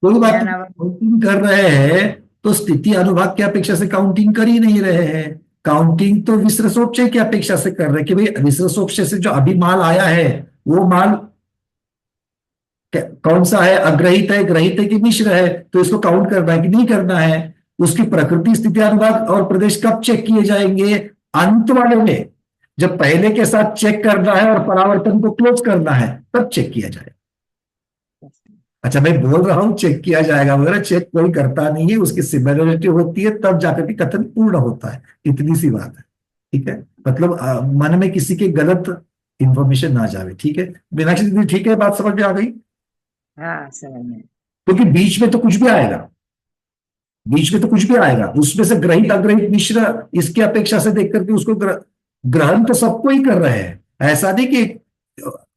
कोई बात काउंटिंग कर रहे हैं तो स्थिति अनुभाग की अपेक्षा से काउंटिंग कर ही नहीं रहे हैं। काउंटिंग तो विसर्जोपचय की अपेक्षा से कर रहे हैं कि भाई विसर्जोपचय से जो अभी माल आया है वो माल कौन सा है, ग्रहित है कि मिश्र है, तो इसको काउंट करना है कि नहीं करना है। उसकी प्रकृति, स्थिति, अनुभाग और प्रदेश कब चेक किए जाएंगे, अंत वाले में। जब पहले के साथ चेक करना है और परावर्तन को क्लोज करना है तब चेक किया जाएगा। अच्छा, मैं बोल रहा हूं चेक किया जाएगा वगैरह, चेक कोई करता नहीं है, उसकी सिमिलरिटी होती है तब जाकर के कथन पूर्ण होता है, इतनी सी बात है। ठीक है, मतलब मन में किसी के गलत इंफॉर्मेशन ना जावे। ठीक है मीनाक्षी दीदी, ठीक है, बात समझ में आ गई? हाँ समझ में। क्योंकि बीच में तो कुछ भी आएगा, बीच में तो कुछ भी आएगा, उसमें से ग्रहित अग्रहित मिश्र इसकी अपेक्षा से देख करके उसको ग्रहण तो सबको ही कर रहे हैं। ऐसा नहीं कि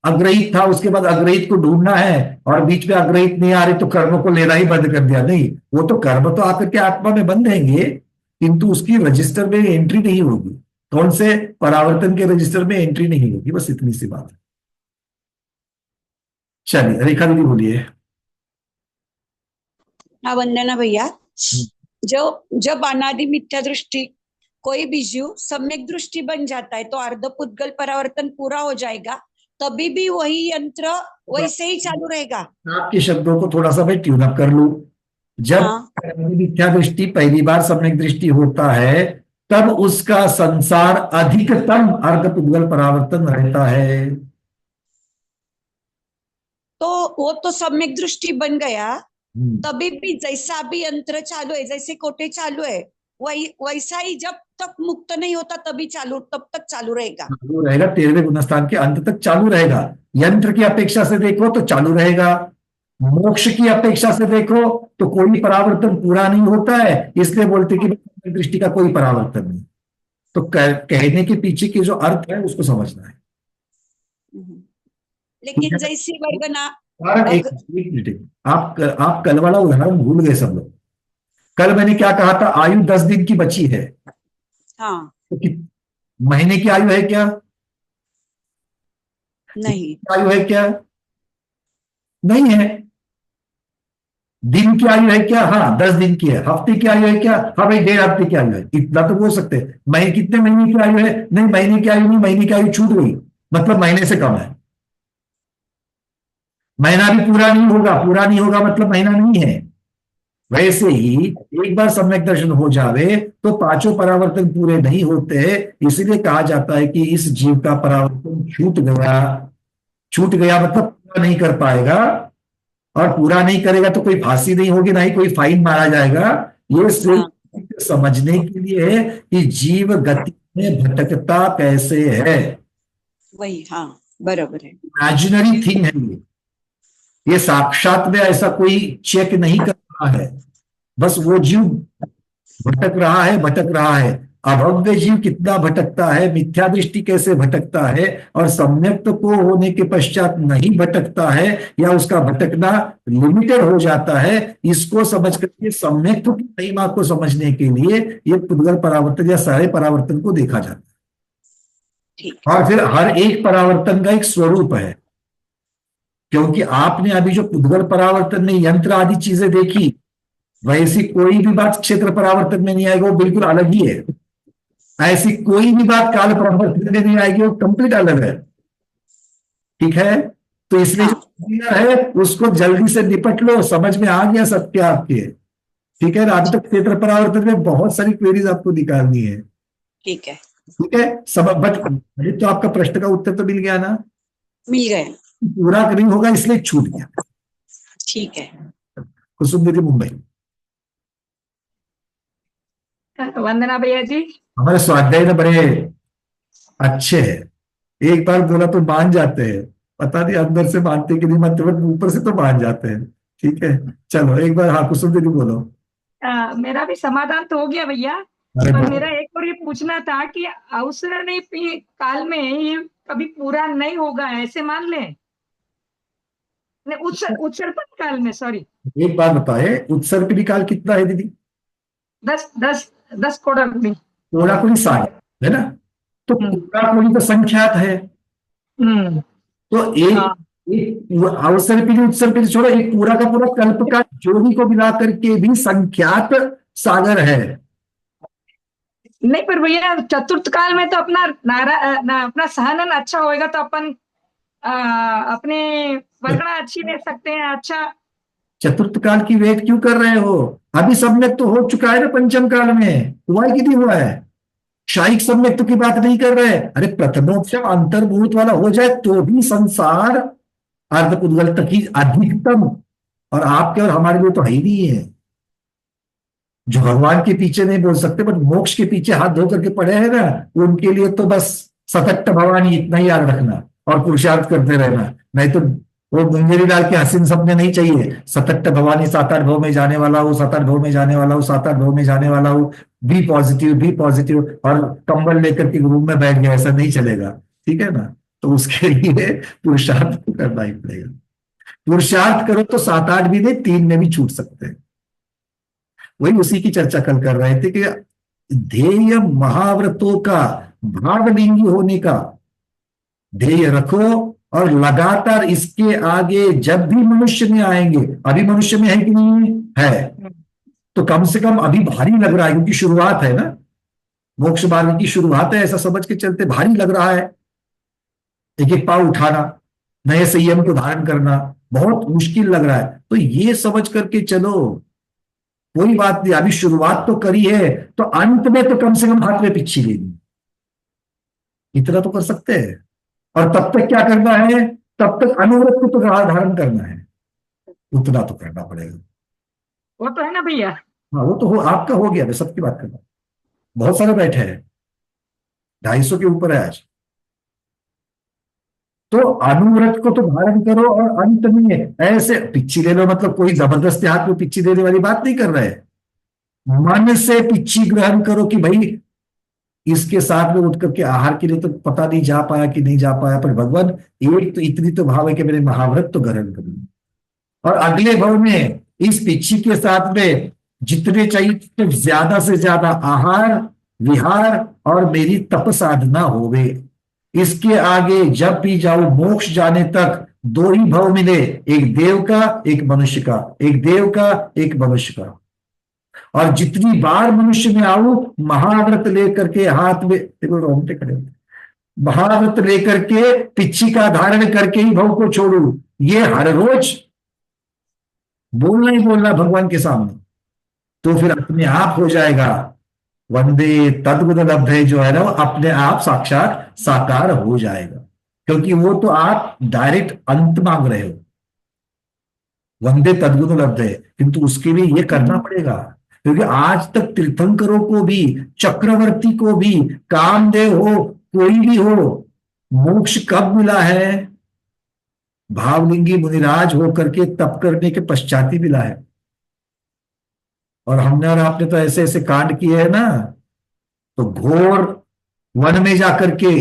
अग्रहित था उसके बाद अग्रहित को ढूंढना है और बीच में अग्रहित नहीं आ रही तो कर्म को लेना ही बंद कर दिया। नहीं, वो तो कर्म तो आकर के आत्मा में बंद रहेंगे, किंतु उसकी रजिस्टर में एंट्री नहीं होगी। कौन से परावर्तन के रजिस्टर में एंट्री नहीं होगी, बस इतनी सी बात है। चलिए रेखा दीदी बोलिए। हाँ वंदना भैया, जब अनादि मिथ्या दृष्टि कोई भी जीव सम्यक दृष्टि बन जाता है तो अर्धपुद्गल परावर्तन पूरा हो जाएगा, तभी भी वही यंत्र वैसे ही चालू रहेगा। आपके शब्दों को थोड़ा सा मैं ट्यून अप कर लूं। जब मिथ्या दृष्टि पहली बार सम्यक दृष्टि होता है तब उसका संसार अधिकतम अर्धपुद्गल परावर्तन रहता है। तो वो तो सम्यक दृष्टि बन गया, तभी भी जैसा अभी यंत्र चालू है, जैसे कोटे चालू है, वैसा ही जब तक मुक्त नहीं होता तब तक चालू रहेगा। चालू रहेगा, 13वें गुणस्थान के अंत तक चालू रहेगा। यंत्र की अपेक्षा से देखो तो चालू रहेगा, मोक्ष की अपेक्षा से देखो तो कोई परावर्तन पूरा नहीं होता है, इसलिए बोलते कि दृष्टि का कोई परावर्तन नहीं। तो कहने के पीछे के जो अर्थ है उसको समझना है। लेकिन जैसी वर्गना एक मिनट, आप कल वाला उदाहरण भूल गए सब लोग। कल मैंने क्या कहा था, आयु 10 दिन की बची है। हाँ, तो महीने की आयु है क्या? नहीं। आयु है क्या? नहीं है। दिन की आयु है क्या? हाँ 10 दिन की है। हफ्ते की आयु है क्या? हाँ भाई 1.5 हफ्ते की आयु है। इतना तो बोल सकते हैं। महीने कितने महीने की आयु है? नहीं महीने की आयु नहीं, महीने की आयु छूट गई, मतलब महीने से कम है। महीना भी पूरा नहीं होगा, पूरा नहीं होगा मतलब महीना नहीं है। वैसे ही एक बार सम्यक दर्शन हो जावे तो पांचों परावर्तन पूरे नहीं होते, इसीलिए कहा जाता है कि इस जीव का परावर्तन छूट गया। छूट गया मतलब पूरा नहीं कर पाएगा, और पूरा नहीं करेगा तो कोई फांसी नहीं होगी, ना ही कोई फाइन मारा जाएगा। ये सिर्फ समझने के लिए है कि जीव गति में भटकता कैसे है। वही, हाँ बराबर है। इमेजिनरी थिंग है ये साक्षात में ऐसा कोई चेक नहीं कर रहा है। बस वो जीव भटक रहा है। अभव्य जीव कितना भटकता है, मिथ्या दृष्टि कैसे भटकता है, और सम्यक को होने के पश्चात नहीं भटकता है या उसका भटकना लिमिटेड हो जाता है, इसको समझ करके सम्यक की महिमा को समझने के लिए ये पुद्गल परावर्तन या सारे परावर्तन को देखा जाता है। और फिर हर एक परावर्तन का एक स्वरूप है, क्योंकि आपने अभी जो पुद्गल परावर्तन में यंत्र आदि चीजें देखी, वैसी कोई भी बात क्षेत्र परावर्तन में नहीं आएगी, वो बिल्कुल अलग ही है। ऐसी कोई भी बात काल परावर्तन में नहीं आएगी, वो कंप्लीट अलग है। ठीक है, तो इसलिए जो क्लियर है उसको जल्दी से निपट लो, समझ में आ गया सबके आपके। ठीक है ना, अभी तक क्षेत्र परावर्तन में बहुत सारी क्वेरीज आपको निकालनी है। ठीक है, ठीक है सब, बट तो आपका प्रश्न का उत्तर तो मिल गया ना? मिल गया। पूरा नहीं होगा इसलिए छूट गया। ठीक है। कुसुम दीदी मुंबई। वंदना भैया जी, हमारे स्वाध्याय में बड़े अच्छे हैं, एक बार बोला तो मान जाते हैं, पता नहीं अंदर से मानते कि नहीं मानते, बट ऊपर से तो मान जाते हैं। ठीक है, चलो एक बार हाँ कुसुम दीदी बोलो। मेरा भी समाधान तो हो गया भैया, पर मेरा एक और ये पूछना था कि अवसर नहीं काल में ये कभी पूरा नहीं होगा, ऐसे मान लें? उत्सर्पण काल में, सॉरी। एक बात बताए, उत्सर्पणी काल कितना है दीदी? 10 कोडाकुली। कोडाकुली 60 है ना, तो कोडाकुली तो संख्यात है। तो एक अवसर्पिणी उत्सर्पिणी छोड़ो, एक पूरा का पूरा कल्प का जोड़ी को मिला करके भी संख्यात सागर है। नहीं पर भैया चतुर्थ काल में तो अपना अपना सहनन अच्छा होएगा तो अपन अपने वर्गणा अच्छी ले सकते हैं। अच्छा, चतुर्थ काल की वेट क्यों कर रहे हो? अभी सम्यक तो हो चुका है ना पंचम काल में, हुआ है कि नहीं हुआ है? शायिक सम्यक तो की बात नहीं कर रहे। अरे प्रथमोपशम अंतर्भूत वाला हो जाए तो भी संसार अर्ध उद्गल तक ही अधिकतम, और आपके और हमारे लिए तो है ही नहीं है। जो भगवान के पीछे नहीं बोल सकते बट मोक्ष के पीछे हाथ धो करके पड़े हैं ना, उनके लिए तो बस सतत भवानी इतना ही याद रखना और पुरुषार्थ करते रहना। नहीं तो वो मुंगेरी लाल के हसीन सपने नहीं चाहिए। सतत भवानी, 7-8 भाव में जाने वाला हूँ, 7-8 भाव में जाने वाला हूँ, 7-8 भाव में जाने वाला हूँ, बी पॉजिटिव, और कंबल लेकर के रूम में बैठ गया, ऐसा नहीं चलेगा। ठीक है ना? तो उसके लिए पुरुषार्थ तो करना ही पड़ेगा। पुरुषार्थ करो तो 7-8 भी नहीं, 3 में भी छूट सकते हैं। वही उसी की चर्चा कल कर रहे थे कि ध्येय महाव्रतों का भावलिंगी होने का ध्येय रखो, और लगातार इसके आगे जब भी मनुष्य में आएंगे, अभी मनुष्य में है कि नहीं है, तो कम से कम अभी भारी लग रहा है क्योंकि शुरुआत है ना, मोक्ष मार्ग की शुरुआत है, ऐसा समझ के चलते भारी लग रहा है। एक एक पाँव उठाना, नए संयम को धारण करना बहुत मुश्किल लग रहा है, तो ये समझ करके चलो कोई बात नहीं, अभी शुरुआत तो करी है, तो अंत में तो कम से कम हाथ में पिच्छी लेनी, इतना तो कर सकते हैं। और तब तक क्या करना है? तब तक अनुव्रत को तो धारण करना है, उतना तो करना पड़ेगा। वो तो है ना भैया। हाँ वो तो हो, आपका हो गया, मैं सबकी बात कर रहा हूं। बहुत सारे बैठे हैं, 250 के ऊपर है आज। तो अनुव्रत को तो धारण करो, और अंत में ऐसे पिच्छी ले लो, मतलब कोई जबरदस्ती हाथ में पिच्छी देने वाली बात नहीं कर रहे। मन से पिच्छी ग्रहण करो कि भाई इसके साथ में उठ करके आहार के लिए तो पता नहीं जा पाया कि नहीं जा पाया, पर भगवान एक तो इतनी तो भाव है कि मैंने महाव्रत तो ग्रहण करूंगा, और अगले भाव में इस पिच्छी के साथ में जितने चाहिए तो ज्यादा से ज्यादा आहार विहार और मेरी तप साधना होवे। इसके आगे जब भी जाओ मोक्ष जाने तक 2 ही भाव मिले, एक देव का एक मनुष्य का, एक देव का एक मनुष्य का। और जितनी बार मनुष्य में आओ महाव्रत लेकर के हाथ में, देखो रोंगटे खड़े होते, महाव्रत लेकर के पिच्छी का धारण करके ही भव को छोड़ू, ये हर रोज बोलना ही बोलना भगवान के सामने, तो फिर अपने आप हो जाएगा। वंदे तद्गुण लब्धे जो है ना, वो अपने आप साक्षात साकार हो जाएगा, क्योंकि वो तो आप डायरेक्ट अंत मांग रहे हो। वंदे तद्गुण लब्धे, किंतु उसके लिए ये करना पड़ेगा, क्योंकि आज तक तीर्थंकरों को भी, चक्रवर्ती को भी, कामदेव हो, कोई भी हो, मोक्ष कब मिला है? भावलिंगी मुनिराज होकर के तप करने के पश्चात ही मिला है। और हमने और आपने तो ऐसे ऐसे कांड किए हैं ना, तो घोर वन में जाकर के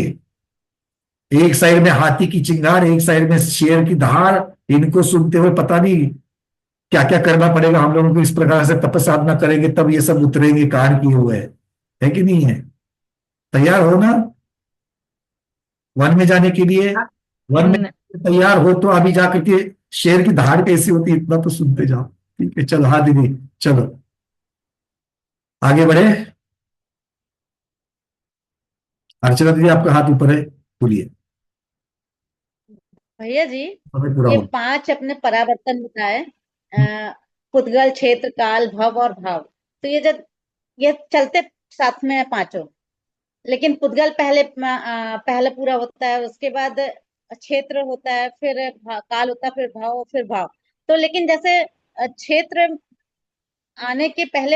एक साइड में हाथी की चिंगार, एक साइड में शेर की दहाड़, इनको सुनते हुए पता नहीं क्या क्या करना पड़ेगा हम लोगों को। इस प्रकार से तपसाधना करेंगे तब ये सब उतरेंगे, कांड किए हुए है कि नहीं है? तैयार हो ना वन में जाने के लिए? वन में तैयार हो तो अभी जाकर के शेर की दहाड़ कैसी होती है इतना तो सुनते जाओ। ठीक है, चलो। हाँ दीदी चलो आगे बढ़े। अर्चना दीदी आपका हाथ ऊपर है, बोलिए। भैया जी, पूरा ये हो 5 अपने परावर्तन बताए, पुद्गल, क्षेत्र, काल, भव और भाव, तो ये जब ये चलते साथ में है पांचों, लेकिन पुद्गल पहले पूरा होता है, उसके बाद क्षेत्र होता है, फिर काल होता है, फिर भाव, फिर भाव। तो लेकिन जैसे क्षेत्र आने के पहले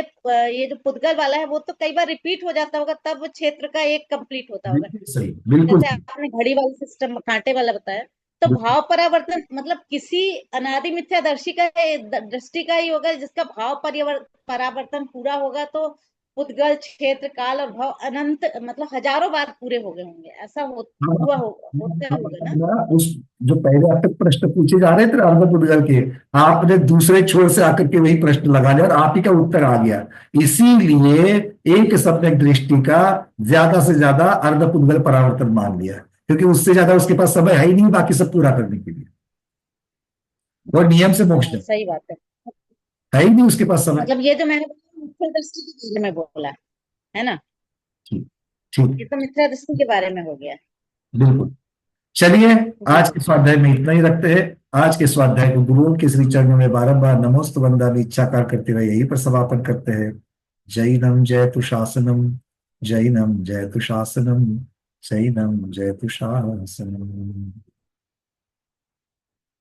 ये जो पुद्गल वाला है वो तो कई बार रिपीट हो जाता होगा, तब वो क्षेत्र का एक कंप्लीट होता होगा। सही, बिल्कुल जैसे आपने घड़ी वाला सिस्टम, कांटे वाला बताया, तो भाव परावर्तन मतलब किसी अनादि मिथ्यादर्शी का दृष्टि का ही होगा, जिसका भाव परावर्तन पूरा होगा तो पुद्गल, क्षेत्र, काल और भाव अनंत मतलब हजारों बार पूरे हो गए होंगे, ऐसा हुआ होगा ना? उस जो पहले अब तक प्रश्न पूछे जा रहे थे अर्ध पुद्गल के, आपने दूसरे छोर से आकर के वही प्रश्न लगा दिया और आप ही का उत्तर आ गया। इसीलिए एक सम्यक दृष्टि का ज्यादा से ज्यादा अर्ध पुद्गल परावर्तन मान लिया, क्योंकि उससे ज्यादा उसके पास समय है ही नहीं बाकी सब पूरा करने के लिए। वो नियम से मोक्ष सही बात है ही नहीं उसके पास समय। मतलब ये जो मैंने मिथ्या दृष्टि के बारे में बोला है ना, ठीक, ये तो मिथ्या दृष्टि के बारे में हो गया। बिल्कुल। चलिए, आज के स्वाध्याय में इतना ही रखते हैं। आज के स्वाध्याय को गुरुओं के श्री चरणों में बारंबार नमोस्तु वंदनामि इच्छाकार करते हुए यही पर समापन करते हैं। जैनम जयतु शासनम, जैनम जयतु शासनम, जैनम जयतु शासनम।